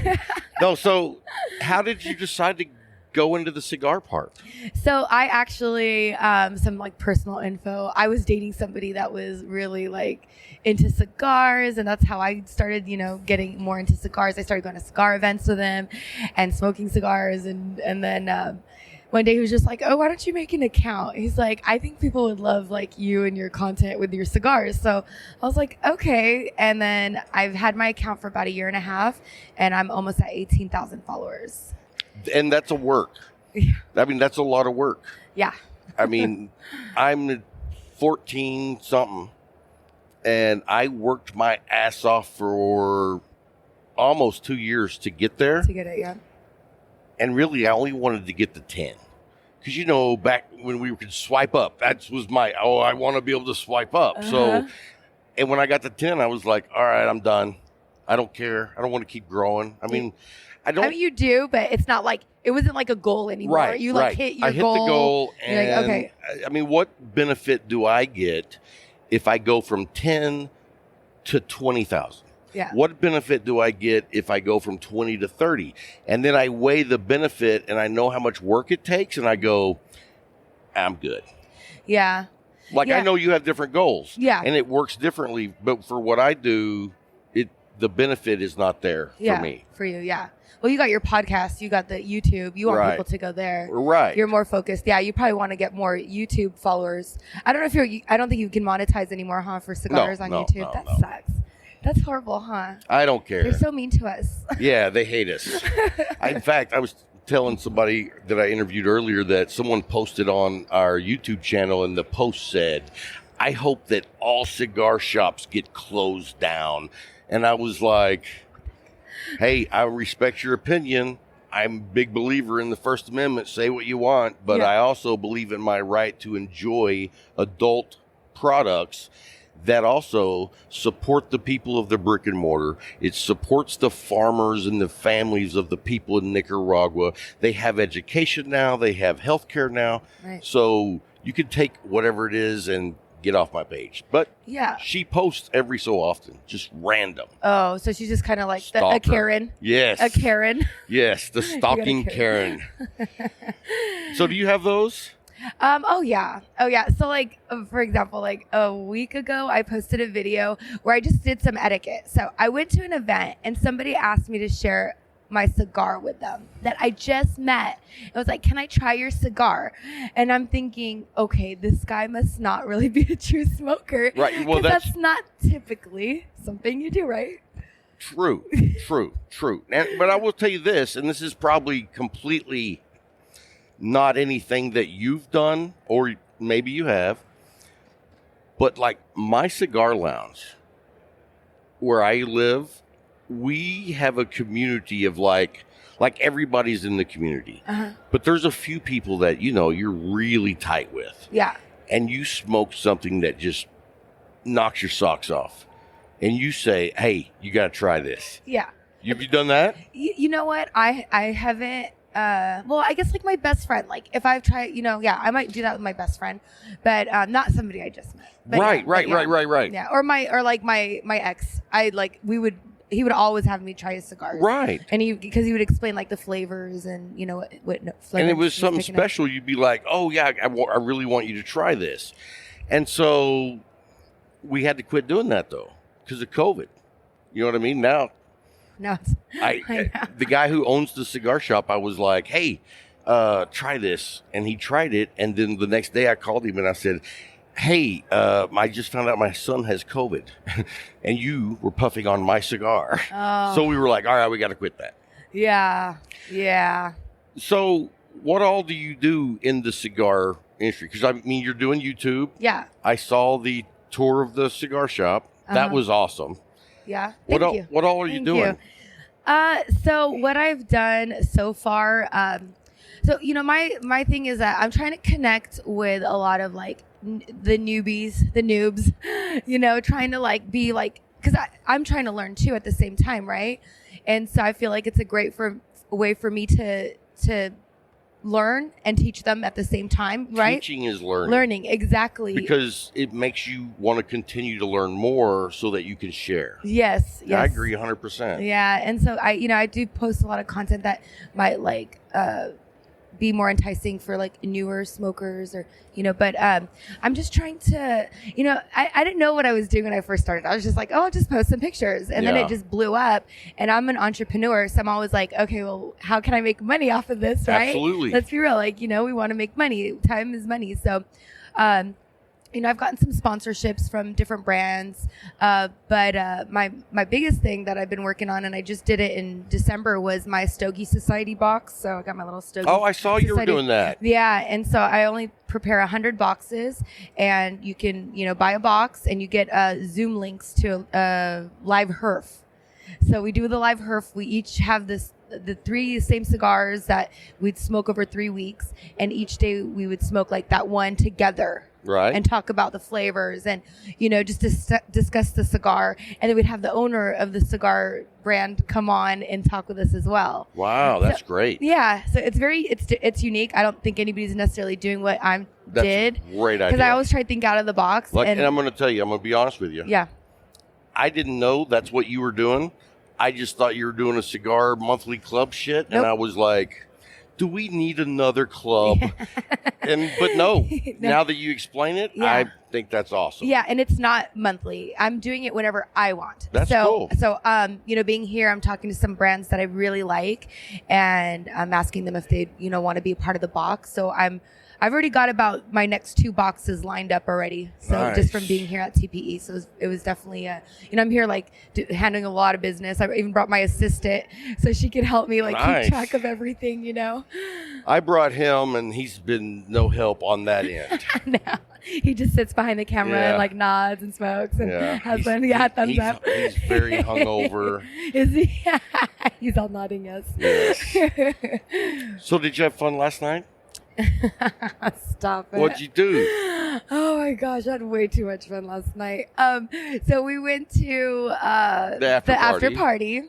No, so how did you decide to go into the cigar part? So I actually, some like personal info. I was dating somebody that was really like into cigars, and that's how I started, getting more into cigars. I started going to cigar events with him and smoking cigars, and then one day he was just like, oh, why don't you make an account? He's like, I think people would love like you and your content with your cigars. So I was like, okay. And then I've had my account for about 1.5 years, and I'm almost at 18,000 followers. And that's a work. Yeah. I mean, that's a lot of work. Yeah. I mean, I'm 14 something, and I worked my ass off for almost 2 years to get there. To get it, yeah. And really, I only wanted to get to 10. Because, back when we could swipe up, that was I want to be able to swipe up. Uh-huh. So, and when I got to 10, I was like, all right, I'm done. I don't care. I don't want to keep growing. I mean, you do, but it's not like, it wasn't like a goal anymore. Right, You I hit your hit goal. the goal. And like, okay. I mean, what benefit do I get if I go from 10 to 20,000? Yeah. What benefit do I get if I go from 20 to 30? And then I weigh the benefit and I know how much work it takes and I go, I'm good. Yeah. I know you have different goals. Yeah. And it works differently, but for what I do, the benefit is not there for me. For you, yeah. Well, you got your podcast, you got the YouTube, you want people to go there. Right. You're more focused. Yeah, you probably want to get more YouTube followers. I don't know I don't think you can monetize anymore, for cigars on YouTube. That sucks. That's horrible, huh? I don't care. They're so mean to us. Yeah, they hate us. In fact, I was telling somebody that I interviewed earlier that someone posted on our YouTube channel, and the post said, I hope that all cigar shops get closed down. And I was like, hey, I respect your opinion. I'm a big believer in the First Amendment. Say what you want. But I also believe in my right to enjoy adult products that also support the people of the brick and mortar. It supports the farmers and the families of the people in Nicaragua. They have education now. They have health care now. Right. So you can take whatever it is and get off my page. But she posts every so often, just random. Oh, so she's just kind of like a Karen. Yes. A Karen. Yes, the stalking Karen. So do you have those? Oh yeah. So for example, a week ago, I posted a video where I just did some etiquette. So I went to an event and somebody asked me to share my cigar with them that I just met. It was like, can I try your cigar? And I'm thinking, okay, this guy must not really be a true smoker. Right. Well, that's not typically something you do, right? True. But I will tell you this, and this is probably completely not anything that you've done, or maybe you have, but like my cigar lounge where I live, we have a community of like everybody's in the community. But there's a few people that, you're really tight with. Yeah. And you smoke something that just knocks your socks off. And you say, hey, you got to try this. Yeah. Have you done that? You know what? I haven't. Well, I guess like my best friend. Like if I've tried, I might do that with my best friend, but not somebody I just met. But Right. Yeah, or my ex. He would always have me try his cigars. Right. And because he would explain like the flavors and what flavors. And it was he something picking up. special. You'd be like, oh yeah, I really want you to try this. And so we had to quit doing that though because of COVID. You know what I mean? Now. No, the guy who owns the cigar shop, I was like, hey, try this. And he tried it. And then the next day I called him and I said, hey, I just found out my son has COVID and you were puffing on my cigar. Oh. So we were like, all right, we got to quit that. Yeah. So what all do you do in the cigar industry? Because I mean, you're doing YouTube. Yeah. I saw the tour of the cigar shop. That was awesome. Yeah. What all are you doing? So what I've done so far, my thing is that I'm trying to connect with a lot of like the noobs, trying to like be like, because I'm trying to learn too at the same time, right? And so I feel like it's a great way for me to learn and teach them at the same time, right? Teaching is learning. Learning, exactly. Because it makes you want to continue to learn more so that you can share. Yes. I agree 100%. Yeah, and so I do post a lot of content that might like be more enticing for like newer smokers or but I'm just trying to I didn't know what I was doing when I first started. I was just like, I'll just post some pictures, and then it just blew up. And I'm an entrepreneur, so I'm always like, okay, well, how can I make money off of this, right? Absolutely. Let's be real, like we want to make money. Time is money. So I've gotten some sponsorships from different brands, but my biggest thing that I've been working on, and I just did it in December, was my Stogie Society box. So I got my little Stogie. Oh, I saw you were doing that. Yeah, and so I only prepare 100 boxes, and you can buy a box, and you get Zoom links to live herf. So we do the live herf. We each have the 3 same cigars that we'd smoke over 3 weeks, and each day we would smoke like that one together. Right. And talk about the flavors and, just discuss the cigar. And then we'd have the owner of the cigar brand come on and talk with us as well. Wow, that's great. Yeah. So it's unique. I don't think anybody's necessarily doing what I did. That's a great idea. Because I always try to think out of the box. And I'm going to tell you, I'm going to be honest with you. Yeah. I didn't know that's what you were doing. I just thought you were doing a cigar monthly club shit. Nope. And I was like, do we need another club? But no, now that you explain it, I think that's awesome. Yeah, and it's not monthly. I'm doing it whenever I want. That's cool. So, being here, I'm talking to some brands that I really like, and I'm asking them if they, want to be a part of the box. So I've already got about my next 2 boxes lined up already. So nice. Just from being here at TPE. So it was definitely, I'm here like handling a lot of business. I even brought my assistant so she could help me nice. Keep track of everything, I brought him and he's been no help on that end. No, he just sits behind the camera and nods and smokes and has fun. Yeah, thumbs up. He's very hungover. Is he? He's all nodding yes. Yes. So did you have fun last night? Stop it. What'd you do? Oh my gosh, I had way too much fun last night. So we went to the after party,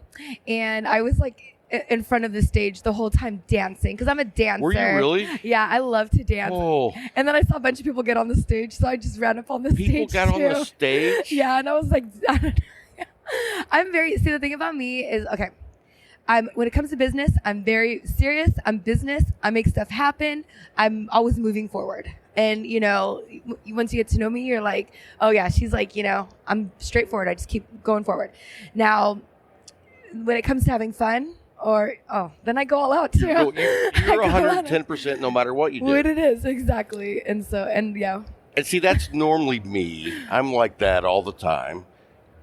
and I was like in front of the stage the whole time dancing because I'm a dancer. Were you really? Yeah, I love to dance. Oh. And then I saw a bunch of people get on the stage, so I just ran up on the stage. People got on the stage? Yeah, and I was like, the thing about me is, okay, when it comes to business, I'm very serious. I'm business. I make stuff happen. I'm always moving forward. And, once you get to know me, you're like, oh yeah, she's like, I'm straightforward. I just keep going forward. Now, when it comes to having fun, then I go all out too. You're 110% no matter what you do. What it is, exactly. And see, that's normally me. I'm like that all the time.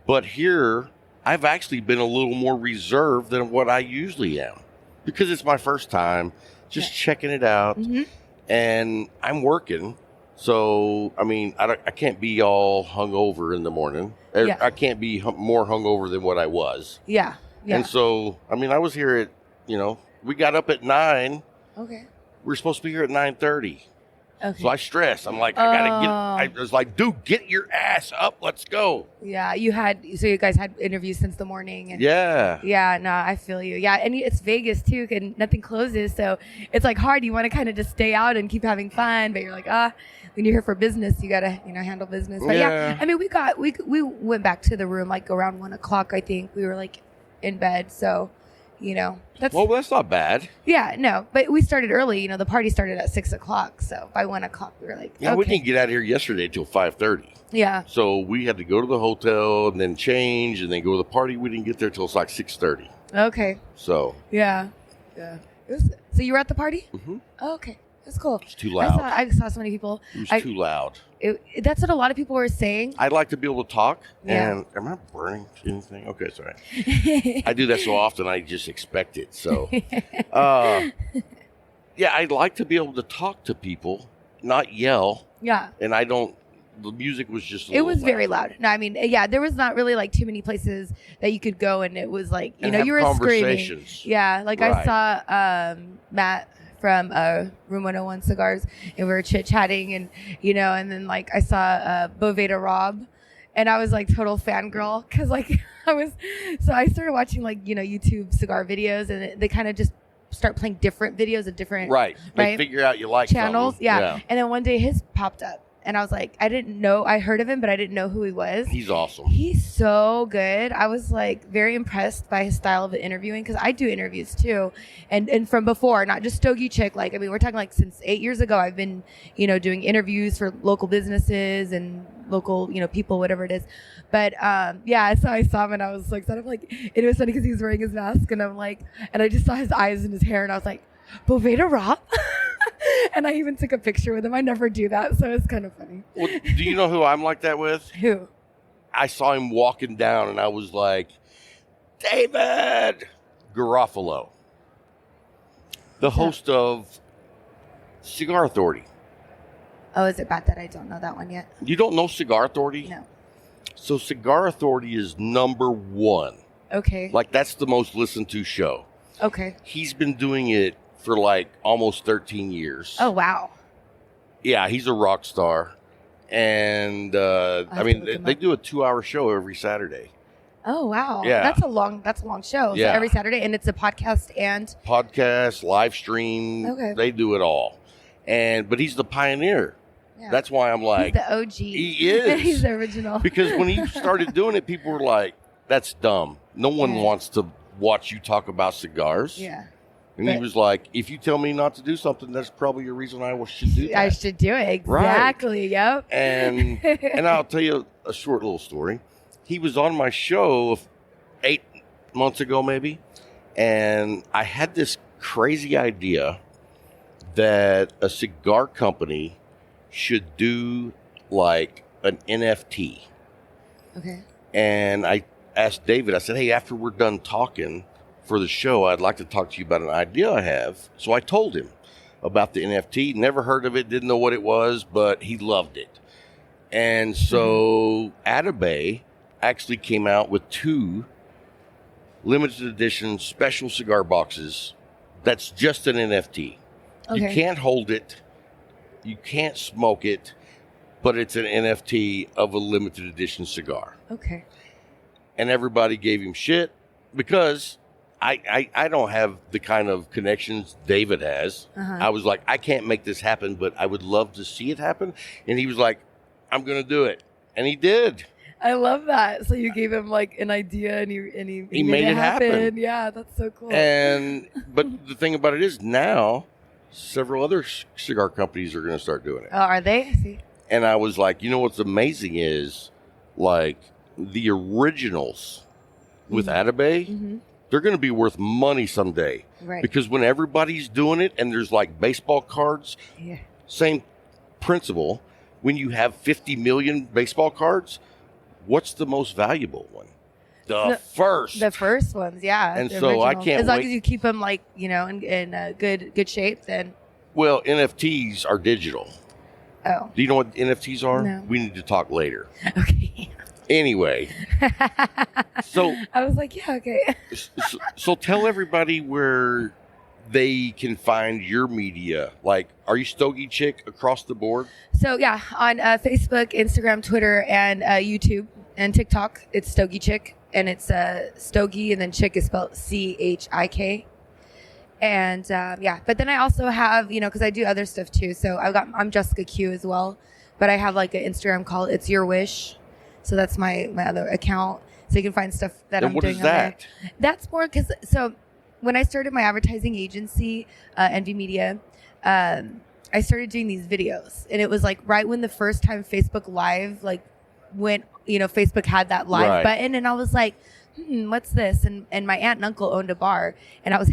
But here, I've actually been a little more reserved than what I usually am because it's my first time just checking it out and I'm working. So, I mean, I can't be all hungover in the morning. Yeah. I can't be more hungover than what I was. Yeah. And so, I mean, I was here at, we got up at 9. Okay. We were supposed to be here at 9:30. Okay. So I stressed. I'm like, I was like, dude, get your ass up. Let's go. Yeah, you guys had interviews since the morning. And Yeah. Yeah, no, I feel you. Yeah, and it's Vegas too, and nothing closes, so it's like hard. You want to kind of just stay out and keep having fun, but you're like, when you're here for business, you gotta, handle business. But yeah, I mean, we went back to the room like around 1:00. I think we were like in bed, so. That's not bad. Yeah, no, but we started early. The party started at 6:00, so by 1:00 we were like, yeah, we didn't get out of here yesterday till 5:30. Yeah. So we had to go to the hotel and then change and then go to the party. We didn't get there till it's like 6:30. Okay. So. Yeah. So you were at the party? Mm-hmm. Oh, okay. That's cool. It's too loud. I saw so many people. It was too loud. That's what a lot of people were saying. I'd like to be able to talk. Yeah. And am I burning anything? Okay, sorry. I do that so often, I just expect it. So, yeah, I'd like to be able to talk to people, not yell. Yeah. And the music was just it was very loud. No, I mean, yeah, there was not really like too many places that you could go, and it was like, you were screaming. Yeah, like right. I saw Matt from Room 101 Cigars, and we were chit-chatting, and and then like I saw Boveda Rob, and I was like total fangirl, because like I started watching like YouTube cigar videos, and they kind of just start playing different videos of different They figure out you like channels. something. Yeah. And then one day his popped up, and I was like, I heard of him, but I didn't know who he was. He's awesome. He's so good. I was like very impressed by his style of interviewing, because I do interviews too, and from before, not just Stogie Chick. Like, I mean, we're talking like since 8 years ago. I've been doing interviews for local businesses and local people, whatever it is. But yeah, so I saw him and I was like, sort of like, it was funny because he was wearing his mask, and I'm like, and I just saw his eyes and his hair, and I was like, Boveda Rob. And I even took a picture with him. I never do that, so it's kind of funny. Well, do you know who I'm like that with? Who? I saw him walking down, and I was like, David Garofalo, the host of Cigar Authority. Oh, is it bad that I don't know that one yet? You don't know Cigar Authority? No. So Cigar Authority is #1. Okay. Like, that's the most listened to show. Okay. He's been doing it for like almost 13 years. Oh, wow. Yeah, he's a rock star. And I mean, they do a 2-hour show every Saturday. Oh, wow. Yeah. That's a long show. Yeah. So every Saturday, and it's a podcast and live stream. Okay. They do it all. But he's the pioneer. Yeah. That's why I'm like, he's the OG. He is. He's the original. Because when he started doing it, people were like, that's dumb. No one wants to watch you talk about cigars. Yeah. And he was like, if you tell me not to do something, that's probably a reason I should do that. I should do it. Exactly. Right. Yep. And I'll tell you a short little story. He was on my show 8 months ago, maybe. And I had this crazy idea that a cigar company should do like an NFT. Okay. And I asked David, I said, hey, after we're done talking for the show, I'd like to talk to you about an idea I have. So I told him about the NFT. Never heard of it, didn't know what it was, but he loved it. And so Atabay actually came out with 2 limited edition special cigar boxes that's just an NFT. Okay. You can't hold it. You can't smoke it, but it's an NFT of a limited edition cigar. Okay. And everybody gave him shit because I don't have the kind of connections David has. Uh-huh. I was like, I can't make this happen, but I would love to see it happen. And he was like, I'm going to do it. And he did. I love that. So you gave him like an idea, and he made it happen. Yeah, that's so cool. But the thing about it is now several other cigar companies are going to start doing it. Oh, are they? See? And I was like, what's amazing is like the originals with Atabay, they're going to be worth money someday. Right. Because when everybody's doing it and there's like baseball cards, same principle. When you have 50 million baseball cards, what's the most valuable one? The first ones, yeah. And so I can't as long as you keep them like, in good shape, then. Well, NFTs are digital. Oh. Do you know what NFTs are? No. We need to talk later. Okay. Anyway, so I was like, yeah, okay. so tell everybody where they can find your media. Like, are you Stogie Chick across the board? So yeah, on Facebook, Instagram, Twitter, and YouTube and TikTok, it's Stogie Chik, and it's Stogie, and then Chick is spelled CHIK. And yeah, but then I also have, because I do other stuff too. So I'm Jessica Q as well, but I have like an Instagram called It's Your Wish. So that's my other account. So you can find stuff that And I'm what doing is on there. that? That's more because, so when I started my advertising agency, Envy Media, I started doing these videos. And it was like right when the first time Facebook Live like went, Facebook had that live Right. button. And I was like, what's this? And my aunt and uncle owned a bar, and I was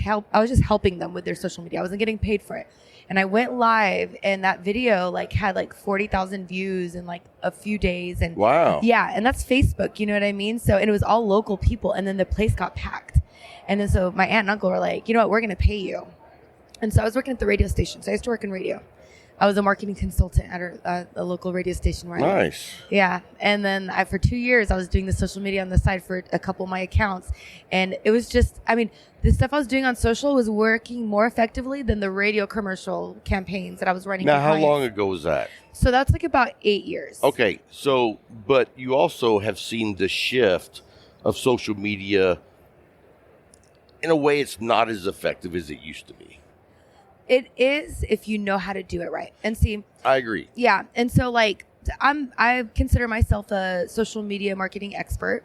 just helping them with their social media. I wasn't getting paid for it. And I went live, and that video had 40,000 views in like a few days. And Wow. yeah, and that's Facebook, you know what I mean? So, and it was all local people, and then the place got packed. And then so my aunt and uncle were like, you know what, we're going to pay you. And so I was working at the radio station. So I used to work in radio. I was a marketing consultant at a local radio station where I live. Nice. Yeah. And then for 2 years, I was doing the social media on the side for a couple of my accounts. And it was just, the stuff I was doing on social was working more effectively than the radio commercial campaigns that I was running. Now, for how clients. long ago was that? So that's like about 8 years. Okay, so, but you also have seen the shift of social media. In a way, it's not as effective as it used to be. It is if you know how to do it right. And see, I agree. yeah. And so I consider myself a social media marketing expert.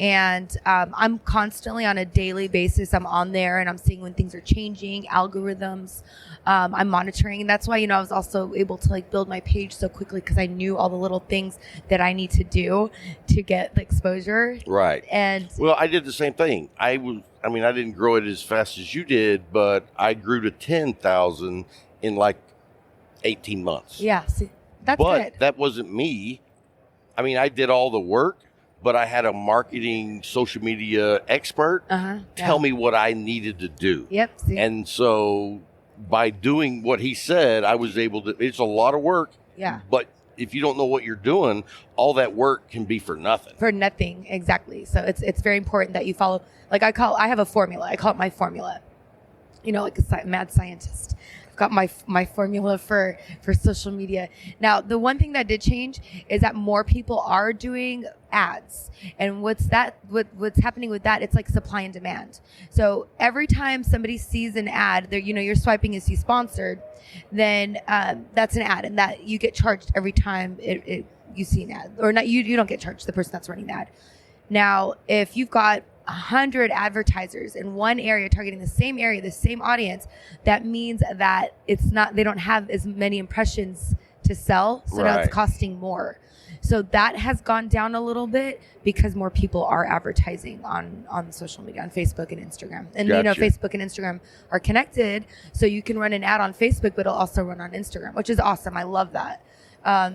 And I'm constantly on a daily basis. I'm on there and I'm seeing when things are changing, algorithms. I'm monitoring. And that's why, I was also able to build my page so quickly because I knew all the little things that I need to do to get the exposure. Right. And Well, I did the same thing. I didn't grow it as fast as you did, but I grew to 10,000 in 18 months. yeah, see, that's But good. that wasn't me. I did all the work, but I had a marketing social media expert tell me what I needed to do. Yep. See? And so by doing what he said, I was able to, it's a lot of work. Yeah. But if you don't know what you're doing, all that work can be for nothing. For nothing, exactly. So it's very important that you follow. I have a formula. I call it my formula. Like a mad scientist. I've got my formula for social media. Now, the one thing that did change is that more people are doing ads. And what's happening with that? It's like supply and demand. So every time somebody sees an ad, you're swiping and see sponsored, then that's an ad, and that you get charged every time you see an ad, or not. You don't get charged, the person that's running the ad. Now, if you've got 100 advertisers in one area targeting the same area, the same audience, that means that they don't have as many impressions to sell. So now Right. it's costing more. So that has gone down a little bit because more people are advertising on social media, on Facebook and Instagram. And Gotcha. Facebook and Instagram are connected. So you can run an ad on Facebook, but it'll also run on Instagram, which is awesome. I love that.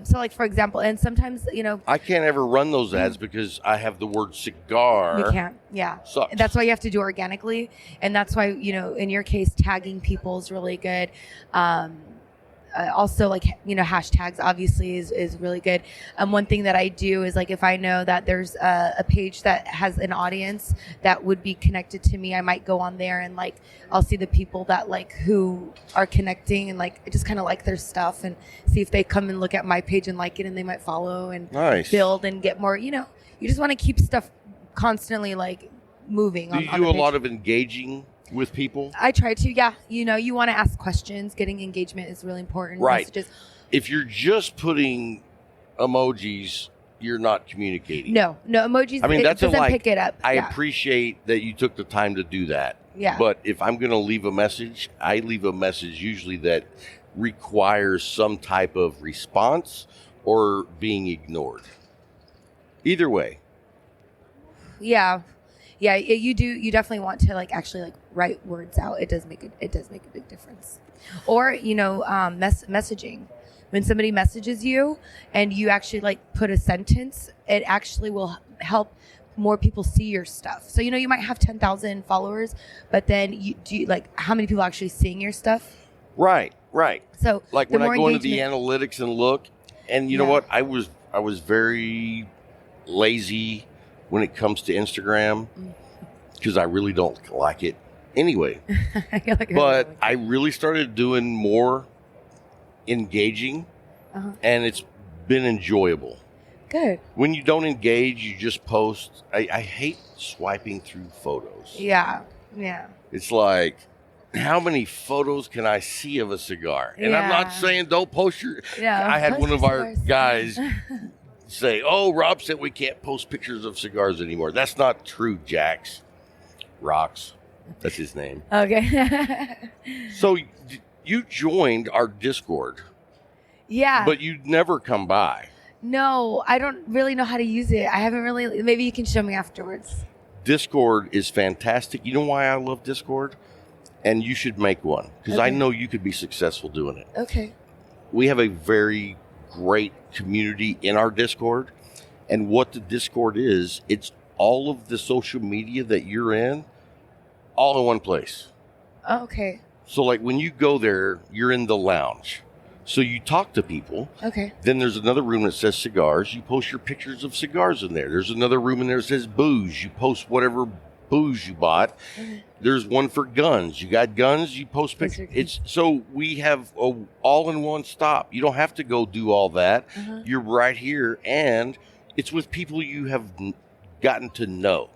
So for example, and sometimes, I can't ever run those ads because I have the word cigar. you can't. Yeah. Sucks. That's why you have to do organically. And that's why, in your case, tagging people is really good. Also, hashtags obviously is really good. One thing that I do is if I know that there's a page that has an audience that would be connected to me, I might go on there and I'll see the people that who are connecting and I just kind of like their stuff and see if they come and look at my page and like it, and they might follow and Nice. build and get more. You just want to keep stuff constantly moving. Do you do a lot of engaging with people? I try to, yeah. You want to ask questions. Getting engagement is really important. Right. Messages. If you're just putting emojis, you're not communicating. No emojis. It doesn't pick it up. I Yeah. appreciate that you took the time to do that. Yeah. But if I'm going to leave a message, I leave a message usually that requires some type of response or being ignored. Either way. Yeah. You do. You definitely want to actually write words out. It does make a big difference. Or messaging. When somebody messages you and you actually put a sentence, it actually will help more people see your stuff. So you might have 10,000 followers, but then how many people are actually seeing your stuff? Right. Right. So Like the when I more go into the engagement- analytics and look, and you know what? I was very lazy when it comes to Instagram because I really don't like it anyway. But I really started doing more engaging, and it's been enjoyable. Good. When you don't engage, you just post. I hate swiping through photos. Yeah. Yeah. It's like, how many photos can I see of a cigar? And I'm not saying don't post your. Yeah, I had post one your of our cigars. guys say, "Oh, Rob said we can't post pictures of cigars anymore." That's not true, Jax. Rocks. That's his name. Okay. So you joined our Discord, Yeah. but you'd never come by. No, I don't really know how to use it. I haven't really. Maybe you can show me afterwards. Discord is fantastic. You know why I love Discord? And you should make one because I Okay. know you could be successful doing it. Okay. We have a very great community in our Discord. And what the Discord is, it's all of the social media that you're in, all in one place. Oh, okay. So like when you go there, you're in the lounge. So you talk to people. Okay. Then there's another room that says cigars. You post your pictures of cigars in there. There's another room in there that says booze. You post whatever booze you bought. Okay. There's one for guns. You got guns, you post Those are pictures. good. It's so we have a all in one stop. You don't have to go do all that. You're right here, and it's with people you have gotten to know.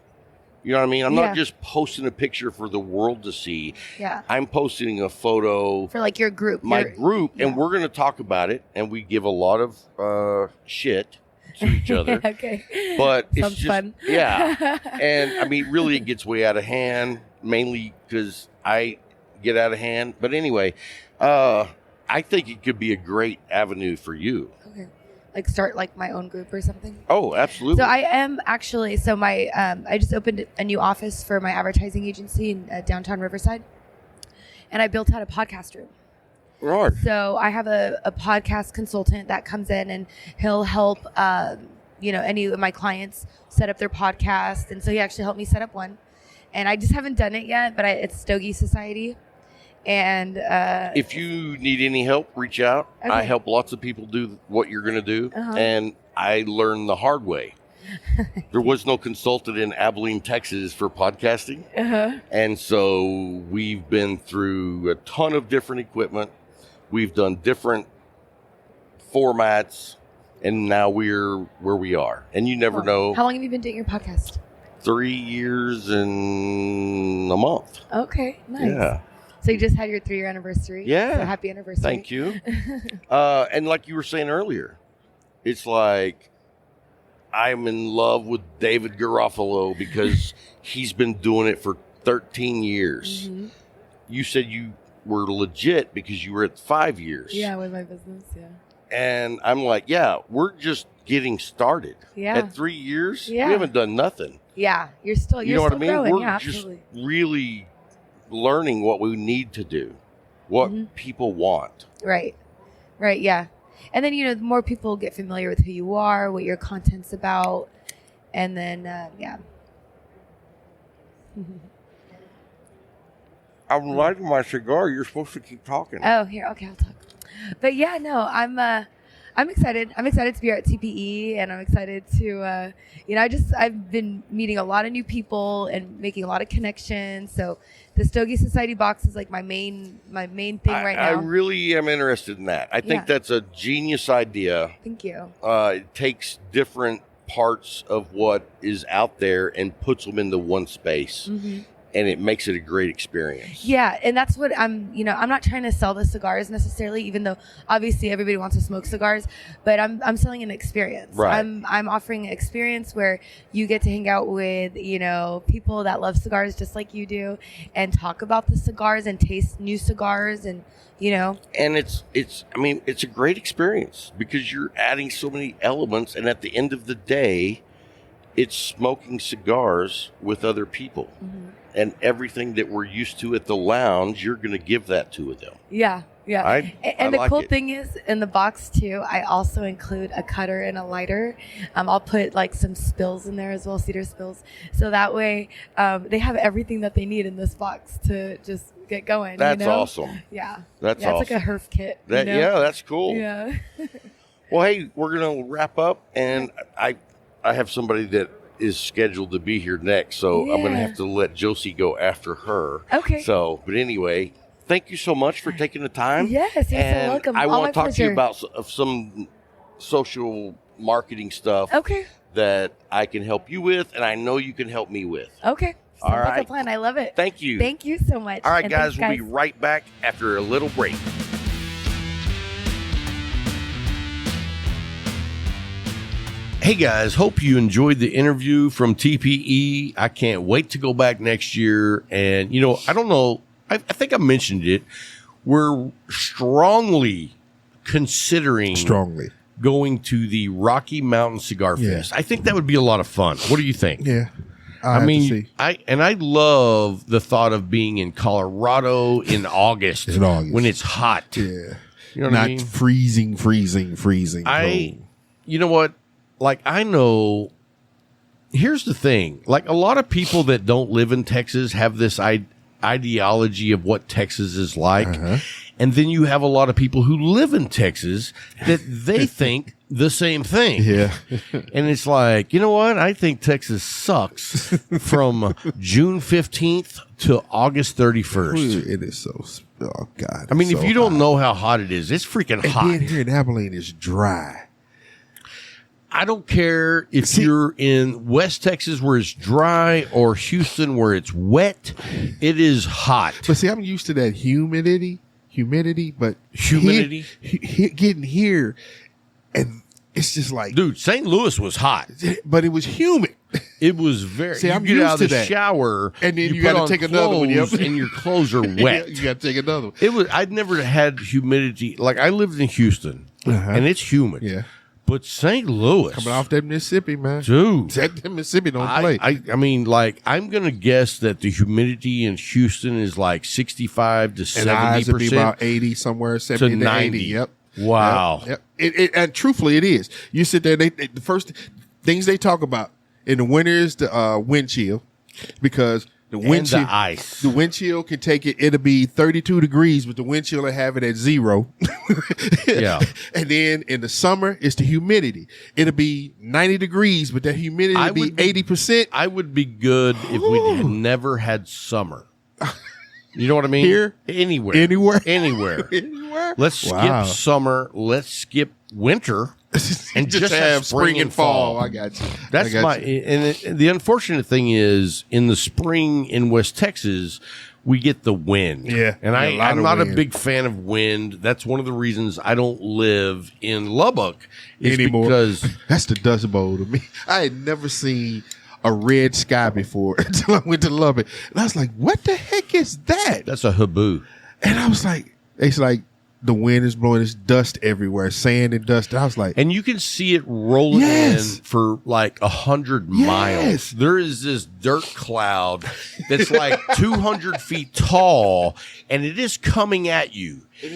You know what I mean? I'm Yeah. not just posting a picture for the world to see. Yeah. I'm posting a photo, For like your group. my your- group, yeah. and we're going to talk about it, and we give a lot of shit to each other. Okay. But it's Sounds just fun. yeah. And I mean, really, it gets way out of hand, mainly because I get out of hand. But anyway, I think it could be a great avenue for you. Okay. Like start like my own group or something. Oh, absolutely. So I am actually. So my I just opened a new office for my advertising agency in downtown Riverside, and I built out a podcast room. Right. So I have a podcast consultant that comes in and he'll help any of my clients set up their podcast, and so he actually helped me set up one, and I just haven't done it yet. But it's Stogie Society, and If you need any help, reach out. I Okay. help lots of people do what you're going to do, Uh-huh. and I learned the hard way. There was no consultant in Abilene, Texas for podcasting. And so we've been through a ton of different equipment. We've done different formats, and now we're where we are. And you never know. How long have you been doing your podcast? 3 years and a month. Okay, nice. Yeah. So you just had your 3-year anniversary. Yeah. So happy anniversary. Thank you. And like you were saying earlier, it's like I'm in love with David Garofalo because he's been doing it for 13 years. Mm-hmm. You said you were legit because you were at 5 years. Yeah, with my business. Yeah. And I'm like, yeah, we're just getting started. Yeah. At 3 years, Yeah. we haven't done nothing. Yeah, you're still You know what I mean? growing. We're Yeah, just absolutely. really learning what we need to do, what people want. Right. Right. Yeah. And then, the more people get familiar with who you are, what your content's about. And then, yeah. I'm lighting my cigar. You're supposed to keep talking. Oh, here. Okay, I'll talk. But yeah, no, I'm excited. I'm excited to be here at TPE, and I'm excited to, I've been meeting a lot of new people and making a lot of connections. So the Stogie Society box is like my main thing right now. I really am interested in that. I think Yeah. that's a genius idea. Thank you. It takes different parts of what is out there and puts them into one space. And it makes it a great experience. Yeah, and that's what I'm not trying to sell the cigars necessarily, even though obviously everybody wants to smoke cigars, but I'm selling an experience. Right. I'm offering an experience where you get to hang out with, people that love cigars just like you do and talk about the cigars and taste new cigars and, And it's a great experience because you're adding so many elements, and at the end of the day, it's smoking cigars with other people. And everything that we're used to at the lounge, you're going to give that to them. Yeah. Yeah. And I the like cool it. thing is, in the box too, I also include a cutter and a lighter. I'll put like some spills in there as well, cedar spills. So that way they have everything that they need in this box to just get going. That's you know? awesome. Yeah. That's It's awesome. like a Herf kit. That you know? yeah, that's cool. Yeah. Well, hey, we're gonna wrap up, and I have somebody that is scheduled to be here next, so I'm gonna Yeah. have to let Josie go after her. Okay. So, but anyway, thank you so much for taking the time. Yes, you're so and welcome. I All want my to talk to you pleasure. about of some social marketing stuff Okay. that I can help you with, and I know you can help me with. Okay. All Sounds like right. a plan. I love it. Thank you. Thank you so much. All right, And guys, thanks, we'll be right back after a little break. Hey guys, hope you enjoyed the interview from TPE. I can't wait to go back next year. And, I don't know, I think I mentioned it. We're strongly considering going to the Rocky Mountain Cigar Yeah. Fest. I think that would be a lot of fun. What do you think? Yeah. I mean, I love the thought of being in Colorado in August, In August. when it's hot. yeah. You know what Not I mean? freezing. You know what? Like, I know. Here's the thing. Like, a lot of people that don't live in Texas have this ideology of what Texas is like. Uh-huh. And then you have a lot of people who live in Texas that they think the same thing. Yeah. And it's like, you know what? I think Texas sucks from June 15th to August 31st. It is so. Oh God. I mean, it's if so you don't hot. know how hot it is, it's freaking And hot. then here in Abilene is dry. I don't care if you're in West Texas where it's dry or Houston where it's wet. It is hot. But see, I'm used to that humidity, but Humidity? getting here, and it's just like, Dude, St. Louis was hot. but it was humid. It was very. See, you I'm get used out of to the that. shower, And then you put gotta on take another one, yep. clothes, and your clothes are wet. You got to take another one. It was. I'd never had humidity. Like, I lived in Houston, and it's humid. Yeah. But St. Louis, Coming off that Mississippi, man. dude. That Mississippi don't play. I mean, like, I'm gonna guess that the humidity in Houston is like 65 to and ours would be 70%. about 80 somewhere, 70 to 90. 80. Yep. Wow. Yep. And truthfully, it is. You sit there, the first things they talk about in the winter is the wind chill, because the wind And chill, the ice. the wind chill can take it. It'll be 32 degrees, but the wind chill will have it at 0. Yeah. And then in the summer, it's the humidity. It'll be 90 degrees, but that humidity will be 80%. I would be good if we had never had summer. You know what I mean? Here? Anywhere. Anywhere? Anywhere. Anywhere? Let's Wow. skip summer. Let's skip winter. And just have spring and fall. fall. I got you. That's I got my. you. And the unfortunate thing is, in the spring in West Texas, we get the wind. Yeah, and a lot I'm of not a wind. big fan of wind. That's one of the reasons I don't live in Lubbock. Is Anymore. because That's the Dust Bowl to me. I had never seen a red sky before until I went to Lubbock. And I was like, what the heck is that? that's a haboo. And I was like, it's like the wind is blowing, there's dust everywhere, sand and dust. And I was like, And you can see it rolling Yes. in for like 100 Yes. miles. There is this dirt cloud that's like 200 feet tall, and it is coming at you. And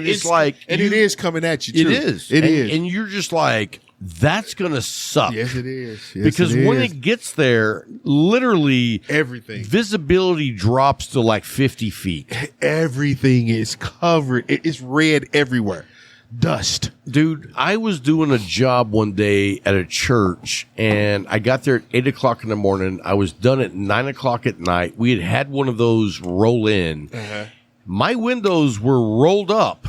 it's like and you- it is coming at you, It too. is. It and, is. And you're just like, that's going to suck. Yes, it is. Yes, because it when is. it gets there, literally everything. visibility drops to like 50 feet. Everything is covered. It's red everywhere. Dust. Dude, I was doing a job one day at a church, and I got there at 8 o'clock in the morning. I was done at 9 o'clock at night. We had one of those roll in. My windows were rolled up,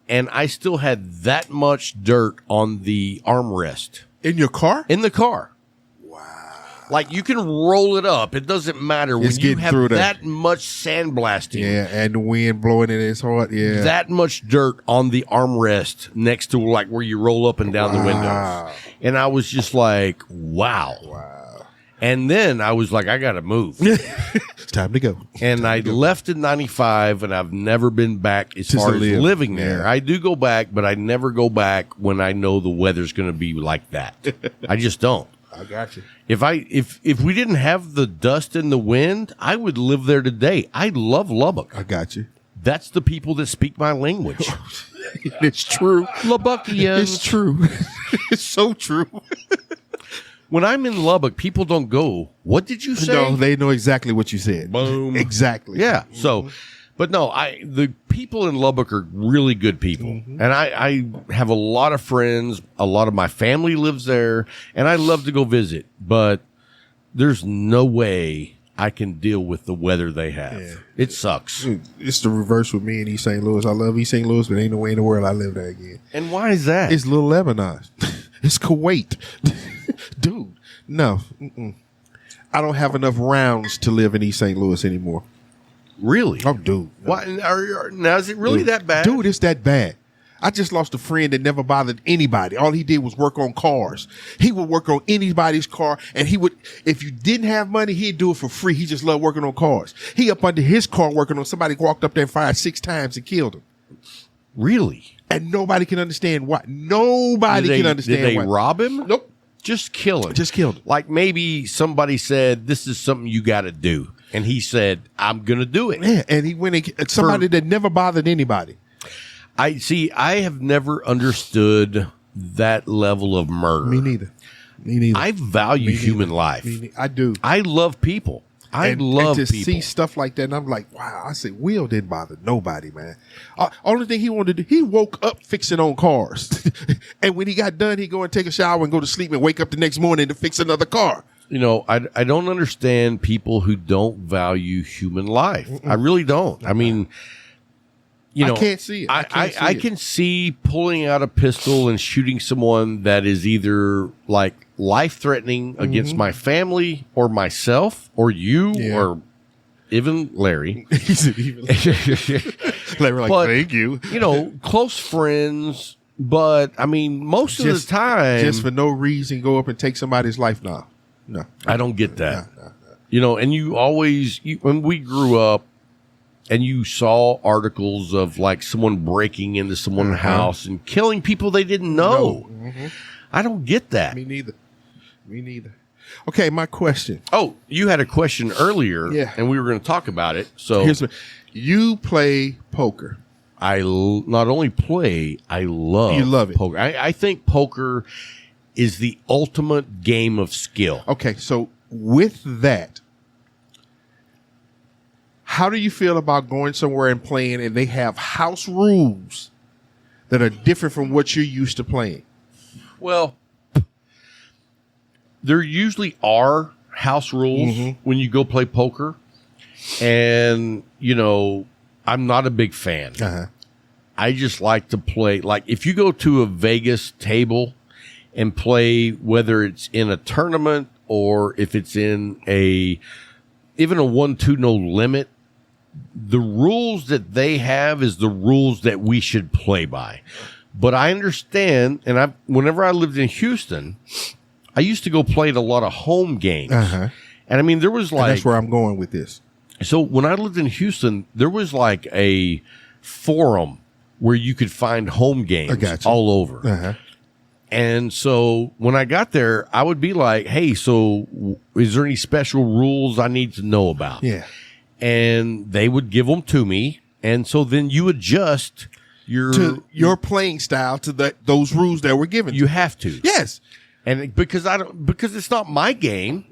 and I still had that much dirt on the armrest In your car? in the car. Wow. Like, you can roll it up. It doesn't matter. When It's you getting have through that much sandblasting. Yeah, and the wind blowing in it's hard. Yeah. That much dirt on the armrest next to like where you roll up and down the windows. And I was just like, wow. And then I was like, I got to move. It's time to go. And I left in 95, and I've never been back as Just far to as live. living there. Yeah. I do go back, but I never go back when I know the weather's going to be like that. I just don't. I got you. If we didn't have the dust and the wind, I would live there today. I love Lubbock. I got you. That's the people that speak my language. It's true. Lubbuckian. It's true. It's so true. When I'm in Lubbock, people don't go, what did you say? No, they know exactly what you said. Boom. Exactly. Yeah. So, but no, the people in Lubbock are really good people. And I have a lot of friends. A lot of my family lives there, and I love to go visit. But there's no way I can deal with the weather they have. Yeah. It sucks. It's the reverse with me in East St. Louis. I love East St. Louis, but ain't no way in the world I live there again. And why is that? It's Little Lebanon. It's Kuwait. Dude, no. I don't have enough rounds to live in East St. Louis anymore. Really? Oh, dude. No. Why, now, is it really that bad? Dude, it's that bad. I just lost a friend that never bothered anybody. All he did was work on cars. He would work on anybody's car, and he would, if you didn't have money, he'd do it for free. He just loved working on cars. He up under his car working on somebody walked up there and fired 6 times and killed him. Really? And nobody can understand why. Nobody can understand why. Did they rob him? Nope. Just kill him. Just killed him. Like maybe somebody said, this is something you got to do. And he said, I'm going to do it. Yeah, and he went and somebody that never bothered anybody. I have never understood that level of murder. Me neither. I value human life. I do. I love people. I love and to people. see stuff like that, and I'm like, wow. I said, Will didn't bother nobody, man. Only thing he wanted to do, he woke up fixing on cars. And when he got done, he'd go and take a shower and go to sleep and wake up the next morning to fix another car. You know, I don't understand people who don't value human life. I really don't. I mean, you know, I can't see it. I can see pulling out a pistol and shooting someone that is either like life-threatening against my family or myself or you or even Larry. Larry, like, But, thank you. You know, close friends. But I mean, most of the time, just for no reason, go up and take somebody's life now. No, I don't get that. No. You know, and you always, when we grew up and you saw articles of like someone breaking into someone's house and killing people they didn't know. I don't get that. Me neither. Okay, my question. Oh, you had a question earlier, and we were going to talk about it. So you play poker. I not only play, I love. You love it. Poker. I think poker is the ultimate game of skill. Okay, so with that, how do you feel about going somewhere and playing and they have house rules that are different from what you're used to playing? Well, there usually are house rules when you go play poker. And, you know, I'm not a big fan. I just like to play. Like, if you go to a Vegas table and play, whether it's in a tournament or if it's in even a 1-2 no limit, the rules that they have is the rules that we should play by. But I understand, and whenever I lived in Houston, I used to go play at a lot of home games. And I mean, there was like... And that's where I'm going with this. So when I lived in Houston, there was like a forum where you could find home games all over. And so when I got there, I would be like, hey, so is there any special rules I need to know about? Yeah. And they would give them to me. And so then you adjust your playing style to those rules that were given. You have to. Yes. And because it's not my game.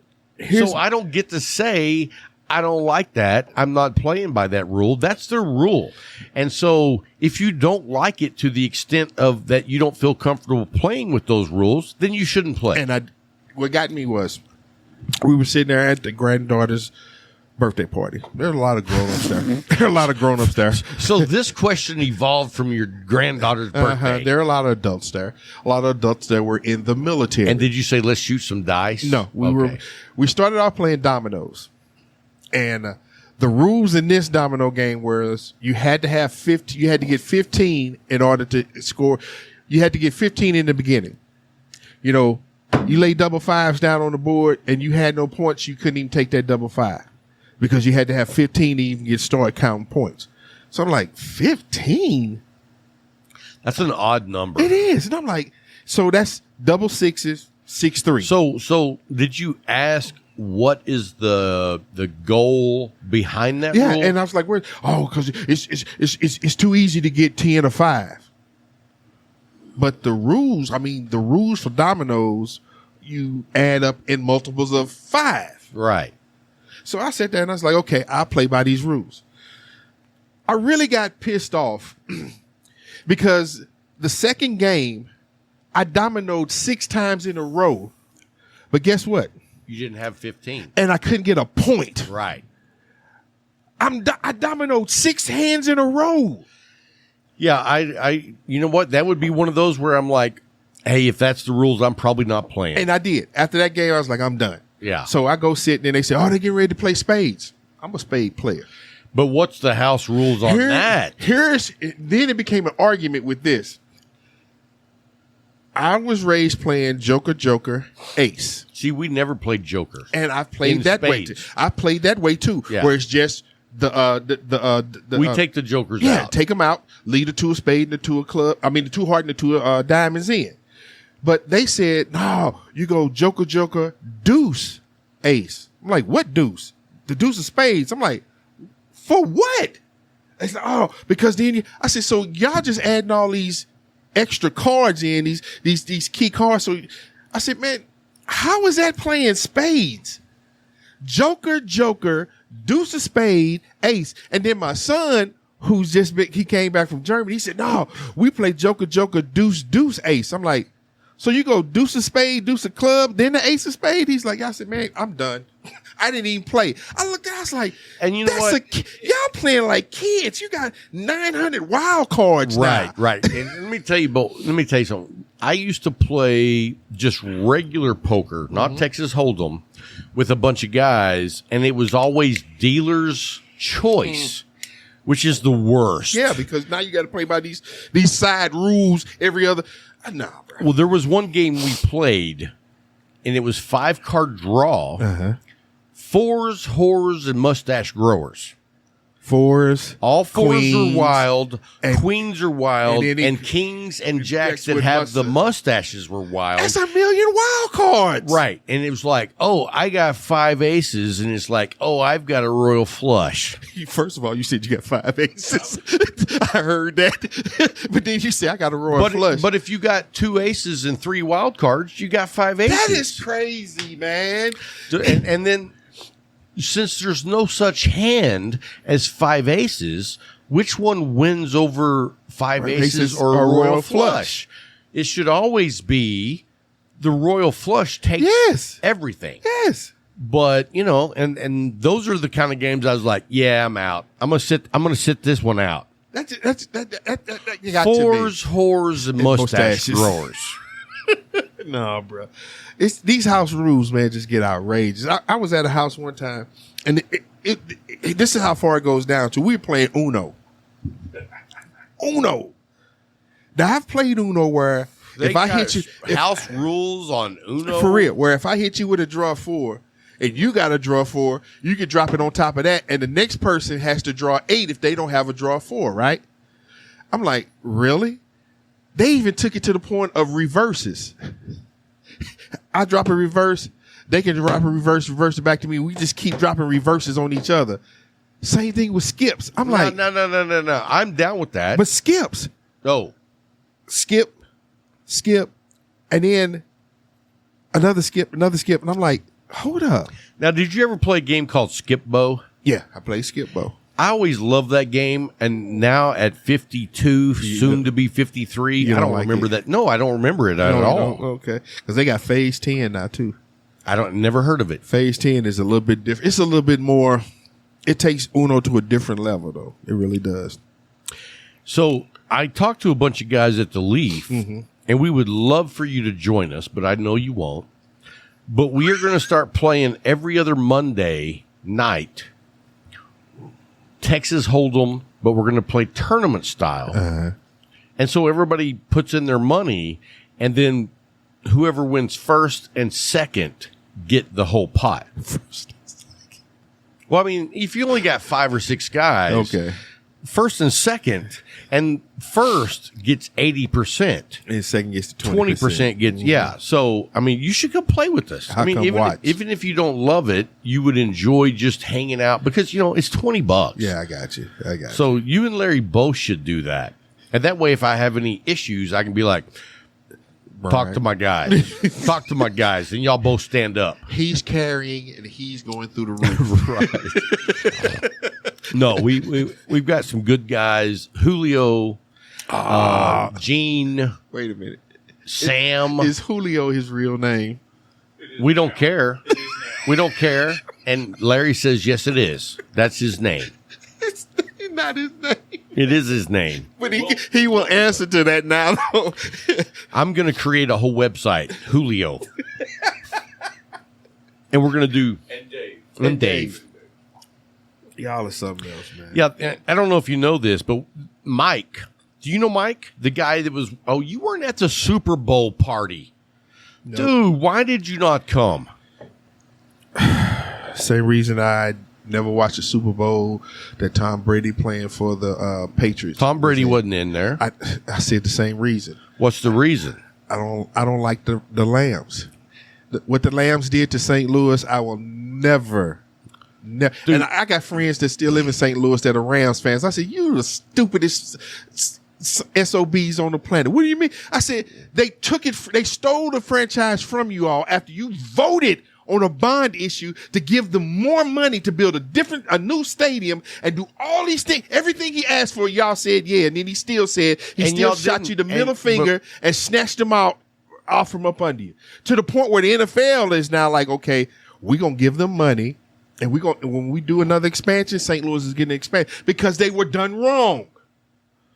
So I don't get to say, I don't like that. I'm not playing by that rule. That's their rule. And so if you don't like it to the extent of that you don't feel comfortable playing with those rules, then you shouldn't play. And what got me was we were sitting there at the granddaughter's birthday party. There are a lot of grown-ups there. So this question evolved from your granddaughter's birthday. There are a lot of adults there. A lot of adults that were in the military. And did you say, let's shoot some dice? No. We started off playing dominoes. And the rules in this domino game was you had to have 50. You had to get 15 in order to score. You had to get 15 in the beginning. You know, you lay double fives down on the board and you had no points. You couldn't even take that double five because you had to have 15 to even get started counting points. So I'm like, 15? That's an odd number. It is. And I'm like, so that's double sixes, 6-3. So did you ask what is the goal behind that Yeah, rule? and I was like, "Where? Oh, because it's too easy to get 10 or 5." But the rules, the rules for dominoes, you add up in multiples of 5. Right. So I sat there and I was like, "Okay, I'll play by these rules." I really got pissed off because the second game, I dominoed 6 times in a row. But guess what? You didn't have 15. And I couldn't get a point. Right. I dominoed 6 hands in a row. Yeah, I you know what? That would be one of those where I'm like, hey, if that's the rules, I'm probably not playing. And I did. After that game, I was like, I'm done. Yeah. So I go sit and then they say, oh, they're getting ready to play spades. I'm a spade player. But what's the house rules on that? Then it became an argument with this. I was raised playing Joker, Ace. See, we never played Joker. And I've played In that way spades. too. I played that way too, Yeah. where it's just the We take the Jokers yeah, out. take them out, leave the 2 of spade and the 2 of club. The 2 heart and the 2 of diamonds in. But they said, no, you go Joker, deuce, ace. I'm like, what deuce? The deuce of spades. I'm like, for what? It's like, oh, because then I said, so y'all just adding all these extra cards in, these key cards. So I said, man, how is that playing spades? Joker, deuce of spade, ace. And then my son, he came back from Germany, he said, no, we play Joker, deuce, ace. I'm like, so you go deuce of spade, deuce of club, then the ace of spade? He's like, I said, man, I'm done. I didn't even play. I looked at it, I was like, and you know what? Y'all playing like kids. You got 900 wild cards now. Right. And let me tell you something. I used to play just regular poker, not Texas Hold'em, with a bunch of guys, and it was always dealer's choice, which is the worst. Yeah, because now you got to play by these side rules every other. Nah, bro. Well, there was one game we played, and it was 5-card draw. Uh-huh. 4s, whores, and mustache growers. 4s. All 4s queens, are wild. and- Queens are wild. and And, then kings and jacks that with have the mustache. mustaches were wild. That's 1,000,000 wild cards. Right. And it was like, oh, I got 5 aces. And it's like, oh, I've got a royal flush. First of all, you said you got 5 aces. I heard that. But then you said I got a royal flush. But if you got 2 aces and 3 wild cards, you got 5 aces. that is crazy, man. And then, since there's no such hand as 5 aces, which one wins over 5 aces or a royal flush? It should always be the royal flush takes everything. Yes. But, and those are the kind of games I was like, yeah, I'm out. I'm going to sit this one out. That's you got 4s, whores, and mustache mustaches. growers. No, bro. It's these house rules, man, just get outrageous. I was at a house one time, and this is how far it goes down to. We were playing Uno. Now, I've played Uno where if I hit you... house rules on Uno? For real, where if I hit you with a draw 4, and you got a draw 4, you can drop it on top of that, and the next person has to draw 8 if they don't have a draw 4, right? I'm like, really? They even took it to the point of reverses. I drop a reverse, they can drop a reverse it back to me. We just keep dropping reverses on each other. Same thing with skips. I'm like, no. I'm down with that. but skips, oh, skip, and then another skip, and I'm like, hold up. now did you ever play a game called Skip Bow? Yeah, I play skip bow. I always loved that game, and now at 52, soon to be 53, you I don't don't like remember it? that. No, I don't remember it at No, all. no, okay, because they got phase 10 now too. Never heard of it. Phase 10 is a little bit different. It's a little bit more. It takes Uno to a different level, though. It really does. So I talked to a bunch of guys at the Leaf, Mm-hmm. and we would love for you to join us, but I know you won't. But we are going to start playing every other Monday night Texas Hold'em, but we're going to play tournament style. Uh-huh. And so everybody puts in their money, and then whoever wins first and second get the whole pot. Well, I mean, if you only got 5 or 6 guys, Okay. first and second, and first gets 80%. And second gets to 20% gets, yeah. So, I mean, you should come play with us. I'll I mean, come watch. even if you don't love it, you would enjoy just hanging out because, you know, it's $20. Yeah, I got you. So you and Larry both should do that. And that way, if I have any issues, I can be like, talk to my guys. Talk to my guys. And y'all both stand up. He's carrying and he's going through the roof. Right. No, we've got some good guys. Julio, Gene, Wait a minute. Sam. Is Julio his real name? We don't care. We don't care. And Larry says, yes, it is. That's his name. It's not his name. It is his name. But he will answer to that now, though. I'm going to create a whole website, Julio. And we're going to do... And Dave. Y'all are something else, man. Yeah, I don't know if you know this, but Mike, do you know Mike? The guy that was... Oh, you weren't at the Super Bowl party. No. Dude, why did you not come? Same reason I never watched the Super Bowl that Tom Brady playing for the Patriots. Tom Brady wasn't in there. I said the same reason. What's the reason? I don't like the Lambs. What the Lambs did to St. Louis, I will never. And I got friends that still live in St. Louis that are Rams fans. I said, "You the stupidest SOBs on the planet." What do you mean? I said they stole the franchise from you all after you voted on a bond issue to give them more money to build a new stadium and do all these things. Everything he asked for, y'all said yeah, and then he still said he still shot you the middle finger and snatched them off from up under you. To the point where the NFL is now like, okay, we're gonna give them money, and when we do another expansion, St. Louis is getting expanded because they were done wrong.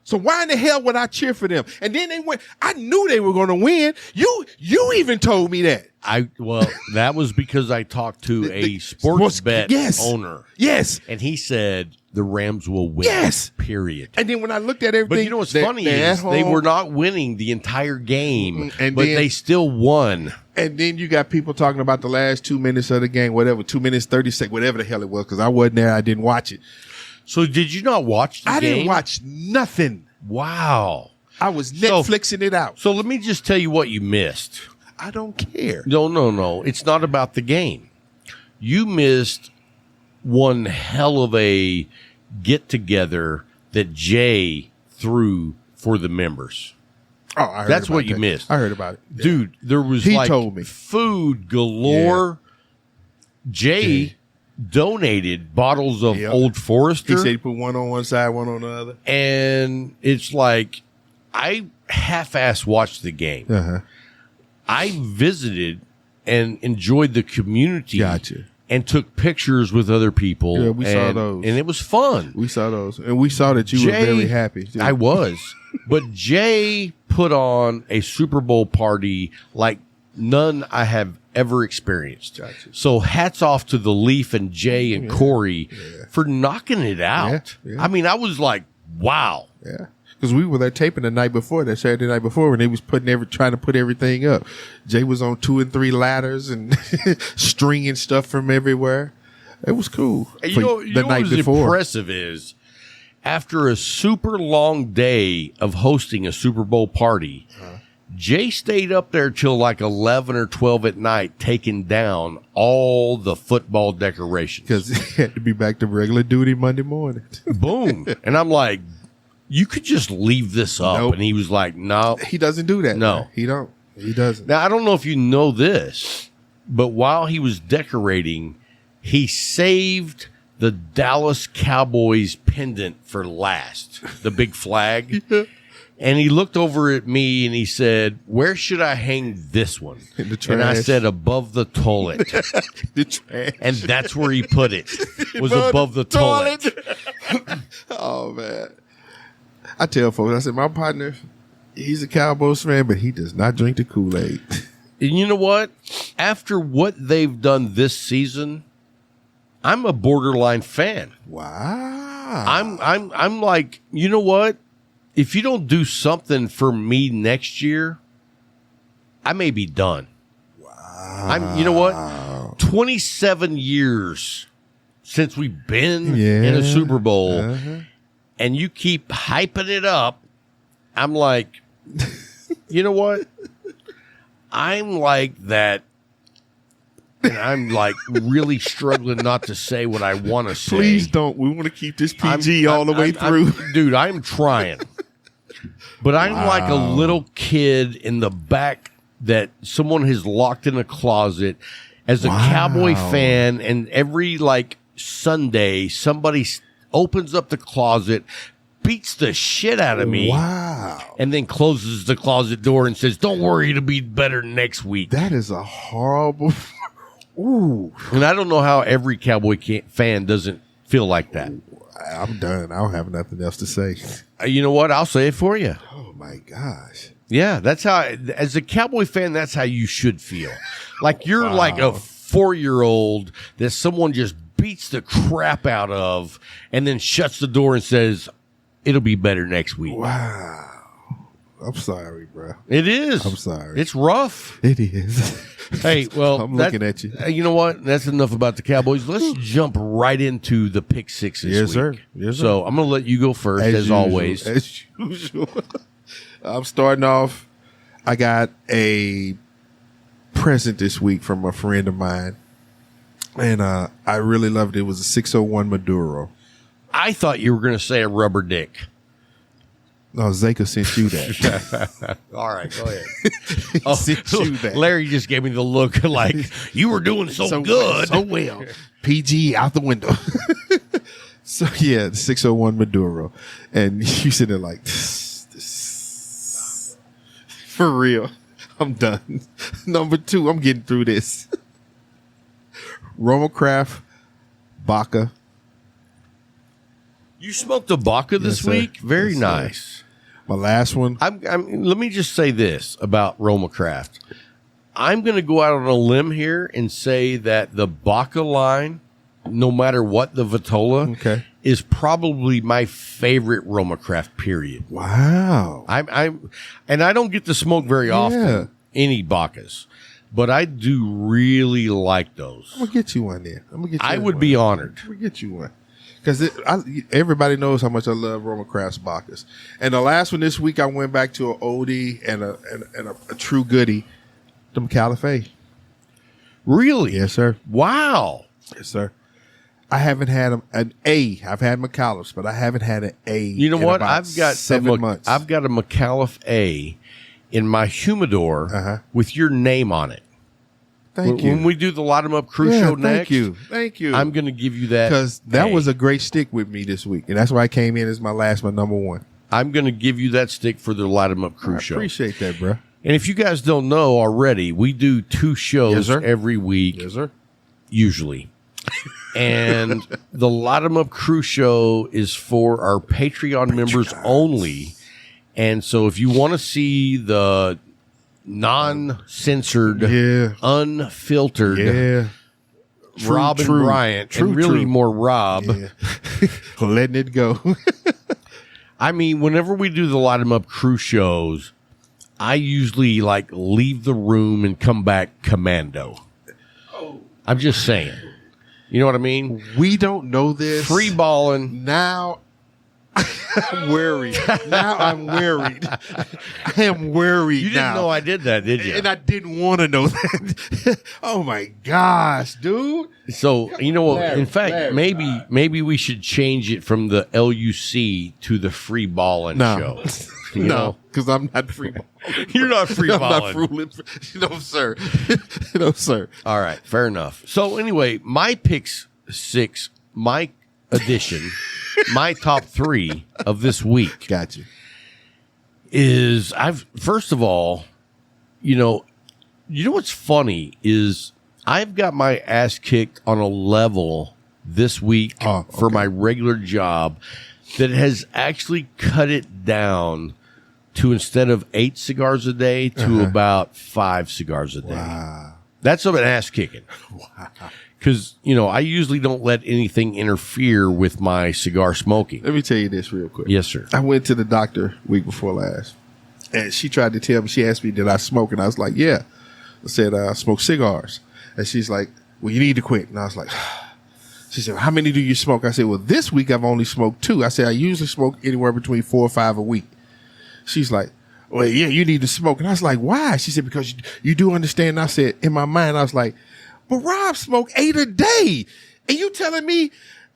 So why in the hell would I cheer for them? And then they went. I knew they were going to win. You even told me that. That was because I talked to a sports bet owner. Yes. And he said the Rams will win. Yes. Period. And then when I looked at everything. But you know what's funny is they were not winning the entire game, but they still won. And then you got people talking about the last 2 minutes of the game, whatever, 2 minutes, 30 seconds, whatever the hell it was, because I wasn't there. I didn't watch it. So did you not watch the game? I didn't watch nothing. Wow. I was Netflixing it out. So let me just tell you what you missed. I don't care. No. It's not about the game. You missed one hell of a get-together that Jay threw for the members. Oh, I heard That's about what you that. missed. I heard about it. Yeah. Dude, there was He told me. Food galore. Yeah. Jay donated bottles of Old Forester. He said he put one on one side, one on the other. And it's like, I half-ass watched the game. Uh-huh. I visited and enjoyed the community. Gotcha. And took pictures with other people. Yeah, we saw those. And it was fun. We saw those. And we saw that you were very happy. Too. I was. But Jay put on a Super Bowl party like none I have ever experienced. Gotcha. So hats off to the Leaf and Jay and Corey for knocking it out. Yeah. I mean, I was like, wow. Yeah. Because we were there taping the night before, that Saturday night before, when they was trying to put everything up. Jay was on 2 and 3 ladders and stringing stuff from everywhere. It was cool. And you know what was impressive is after a super long day of hosting a Super Bowl party, Jay stayed up there till like 11 or 12 at night taking down all the football decorations. Because he had to be back to regular duty Monday morning. Boom. And I'm like, you could just leave this up. Nope. And he was like, no. He doesn't do that. No. Man. He don't. He doesn't. Now, I don't know if you know this, but while he was decorating, he saved the Dallas Cowboys pendant for last, the big flag. And he looked over at me and he said, where should I hang this one? In the trash. And I said, above the toilet. The trash. And that's where he put it, was above the toilet. Oh, man. I tell folks, I said, my partner, he's a Cowboys fan, but he does not drink the Kool-Aid. And you know what? After what they've done this season, I'm a borderline fan. Wow. I'm like, you know what? If you don't do something for me next year, I may be done. Wow. You know what? 27 years since we've been in a Super Bowl. and you keep hyping it up, I'm like, you know what? I'm like that. And I'm like really struggling not to say what I want to say. Please don't. We want to keep this PG all the way through. Dude, I'm trying. But I'm like a little kid in the back that someone has locked in a closet as a Cowboy fan. And every like Sunday, somebody opens up the closet, beats the shit out of me. Wow. And then closes the closet door and says, don't worry, it'll be better next week. That is a horrible... Ooh. And I don't know how every Cowboy fan doesn't feel like that. I'm done. I don't have nothing else to say. You know what? I'll say it for you. Oh, my gosh. Yeah, that's how, as a Cowboy fan, that's how you should feel. Like you're like a 4-year-old that someone just beats the crap out of and then shuts the door and says, it'll be better next week. Wow. I'm sorry, bro. It is. I'm sorry. It's rough. It is. Hey, well, I'm looking at you. You know what? That's enough about the Cowboys. Let's jump right into the pick six this week. Sir. Yes, sir. So I'm going to let you go first, as always. As usual. I'm starting off. I got a present this week from a friend of mine, and I really loved it. It was a 601 Maduro. I thought you were going to say a rubber dick. No, Zeka sent you that. All right, go ahead. Sent you that. Larry just gave me the look like you were doing so good. So well. PG out the window. So, yeah, the 601 Maduro. And you sit there like, this. For real. I'm done. Number 2, I'm getting through this. Roma Craft Baca. You smoked a Baca this Yes, sir. week? Very Yes, sir. nice. My last one. Let me just say this about Roma Craft. I'm going to go out on a limb here and say that the Baca line, no matter what the Vitola, is probably my favorite Roma Craft, period. Wow. And I don't get to smoke very often any Bacas, but I do really like those. I'm going to get you one there. I would be honored. I'm going to get you one. Because everybody knows how much I love Roma Craft's Bacas. And the last one this week, I went back to an oldie and a true goodie, the McCaliff. Really? Yes, sir. Wow. Yes, sir. I haven't had an A. I've had McCaliff's, but I haven't had an A. You know what? I've got 7 months. I've got a McCaliff A in my humidor with your name on it. Thank you. When we do the Light 'em Up Crew show next, thank you. I'm going to give you that because that was a great stick with me this week, and that's why I came in as my number 1. I'm going to give you that stick for the Light 'em Up Crew show. Appreciate that, bro. And if you guys don't know already, we do 2 shows every week. Yes, sir. Usually. And the Light 'em Up Crew show is for our Patreon members only. And so if you want to see the non-censored, unfiltered Rob and Bryant, and really more Rob. Letting it go. I mean, whenever we do the Light 'em Up Crew shows, I usually like leave the room and come back commando. I'm just saying. You know what I mean? We don't know this. Free balling. Now I'm worried. Now I'm worried. I am worried. You didn't know I did that, did you? And I didn't want to know that. Oh my gosh, dude. So, you know what? In fact, maybe we should change it from the LUC to the free balling show. No, because I'm not free balling. You're not free balling. I'm not fooling. No, sir. No, sir. All right, fair enough. So anyway, my picks 6, my edition, my top 3 of this week. Got you. Is first of all, you know what's funny is I've got my ass kicked on a level this week for my regular job that has actually cut it down to, instead of 8 cigars a day, to about 5 cigars a day. Wow. That's an ass kicking. Wow. Because, I usually don't let anything interfere with my cigar smoking. Let me tell you this real quick. Yes, sir. I went to the doctor week before last, and she tried to tell me, she asked me, did I smoke? And I was like, yeah. I said, I smoke cigars. And she's like, well, you need to quit. And I was like, She said, how many do you smoke? I said, well, this week I've only smoked 2. I said, I usually smoke anywhere between 4 or 5 a week. She's like, well, yeah, you need to smoke. And I was like, why? She said, because you do understand. And I said, in my mind, I was like, but Rob smoked 8 a day. And you telling me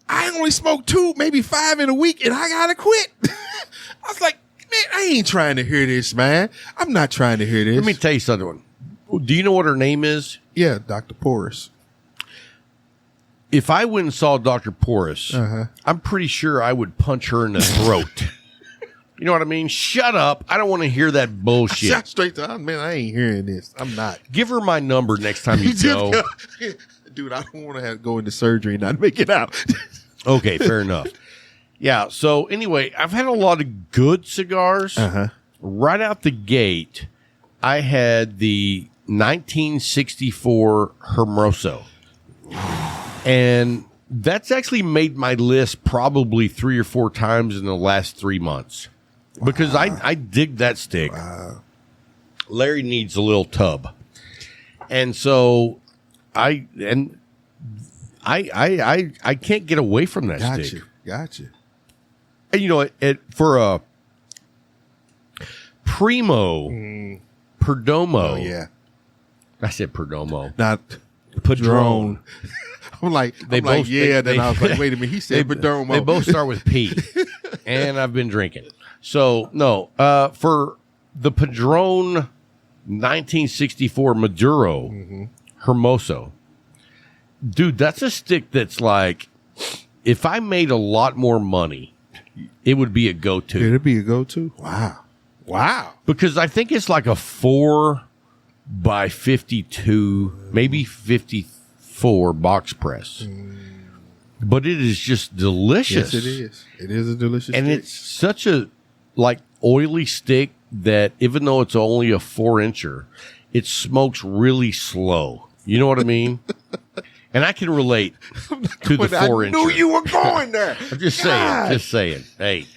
I only smoke 2, maybe 5 in a week, and I got to quit? I was like, man, I ain't trying to hear this, man. I'm not trying to hear this. Let me tell you something. Do you know what her name is? Yeah, Dr. Porras. If I went and saw Dr. Porras, I'm pretty sure I would punch her in the throat. You know what I mean? Shut up. I don't want to hear that bullshit. Shot straight to her. Man, I ain't hearing this. I'm not. Give her my number next time you go. Dude, I don't want to have to go into surgery and not make it out. Okay, fair enough. Yeah, so anyway, I've had a lot of good cigars. Right out the gate, I had the 1964 Hermoso. And that's actually made my list probably 3 or 4 times in the last 3 months. Because I dig that stick. Larry needs a little tub. And so I can't get away from that stick. Gotcha. And you know, for a Primo Perdomo. Oh, yeah. I said Perdomo. Not Padrone. I'm like, then I was like, wait a minute. He said Perdomo. They both start with P. And I've been drinking. So, no. For the Padrone 1964 Maduro Hermoso, dude, that's a stick that's like, if I made a lot more money, it would be a go-to. It'd be a go-to? Wow. Because I think it's like a 4 by 52, maybe 54 box press. But it is just delicious. Yes, it is. It is a delicious and stick. it's such a like oily stick that even though it's only a 4-incher, it smokes really slow. You know what I mean? And I can relate to the 4-incher. I knew you were going there. I'm just saying. Hey,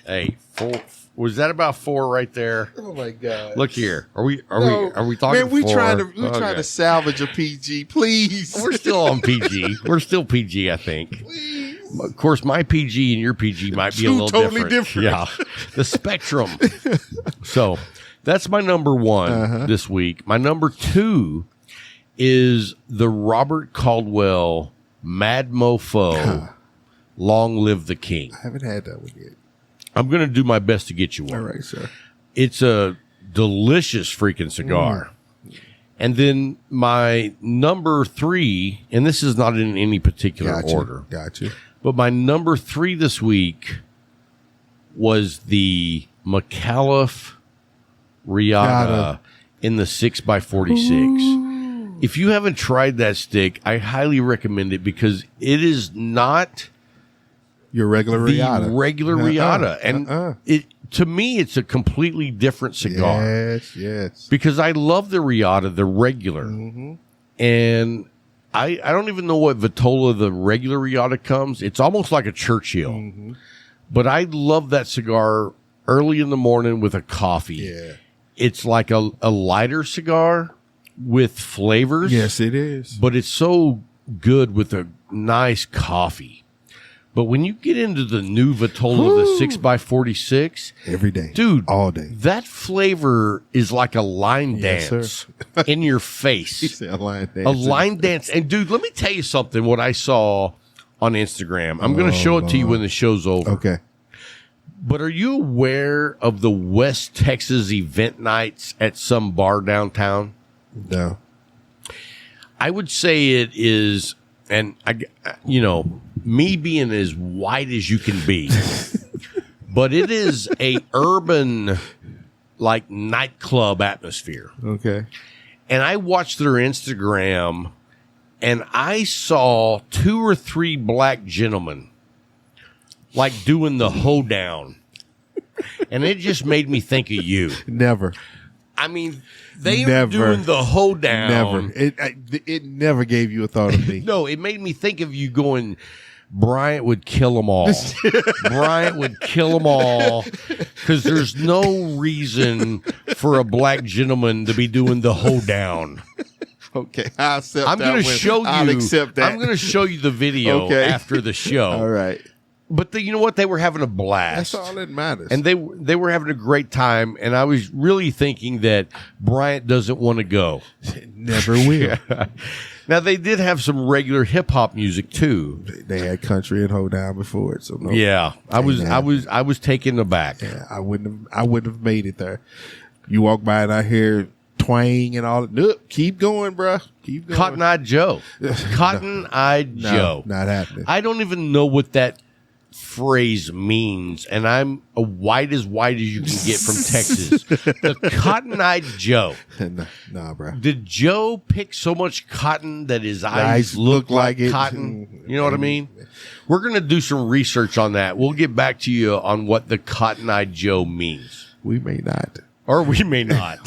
4. Was that about 4 right there? Oh my God! Look here. Are we talking? Man, we 4? trying Okay. to salvage a PG, please. We're still on PG. We're still PG, I think. Please. Of course, my PG and your PG might be a little totally different. Yeah, the spectrum. So that's my number 1 this week. My number 2 is the Robert Caldwell Mad Mofo. Long Live the King. I haven't had that one yet. I'm going to do my best to get you one. All right, sir. It's a delicious freaking cigar. And then my number 3, and this is not in any particular order. Gotcha. But my number 3 this week was the McCaliff Riata in the 6x46. If you haven't tried that stick, I highly recommend it because it is not your regular Riata. The regular Riata. And it to me, it's a completely different cigar. Yes. Because I love the Riata, the regular. And I don't even know what Vitola the regular Riata comes. It's almost like a Churchill. But I love that cigar early in the morning with a coffee. Yeah. It's like a lighter cigar with flavors. Yes, it is. But it's so good with a nice coffee. But when you get into the new Vitola, the 6x46, every day, dude, all day, that flavor is like a line dance in your face. A line dance. A line dance. And dude, let me tell you something. What I saw on Instagram, I'm going to show it to you when the show's over. Okay. But are you aware of the West Texas event nights at some bar downtown? No. I would say it is, and me being as white as you can be, but it is a urban, like, nightclub atmosphere. Okay. And I watched their Instagram, and I saw 2 or 3 black gentlemen, like, doing the hoedown. And it just made me think of you. Never. I mean, they were doing the hoedown. Never. It never gave you a thought of me. No, it made me think of you going, Bryant would kill them all. Bryant would kill them all because there's no reason for a black gentleman to be doing the hoedown. Okay, I'll accept I'm that going to one. show you. I'll accept that. I'm going to show you the video Okay. after the show. All right. But you know what? They were having a blast. That's all that matters. And they were having a great time. And I was really thinking that Bryant doesn't want to go. Never will. Now they did have some regular hip hop music too. They had country and hold down before it, so no. Yeah, I was taken aback. Yeah, I wouldn't have made it there. You walk by and I hear twang and all. Nope, keep going, bruh. Keep going. Cotton Eyed Joe. Cotton Eyed No, Joe. not happening. I don't even know what that phrase means, and I'm white as you can get from Texas. The Cotton Eyed Joe. Nah, bruh. Did Joe pick so much cotton that his eyes look like it. cotton? You know what I mean? We're going to do some research on that. We'll get back to you on what the Cotton Eyed Joe means. We may not. Or we may not.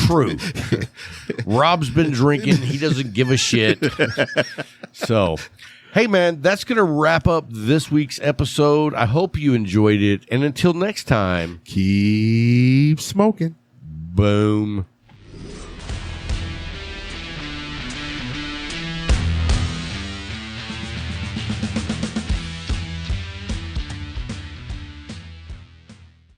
True. Rob's been drinking. He doesn't give a shit. So, hey, man, that's going to wrap up this week's episode. I hope you enjoyed it. And until next time, Keep smoking. boom.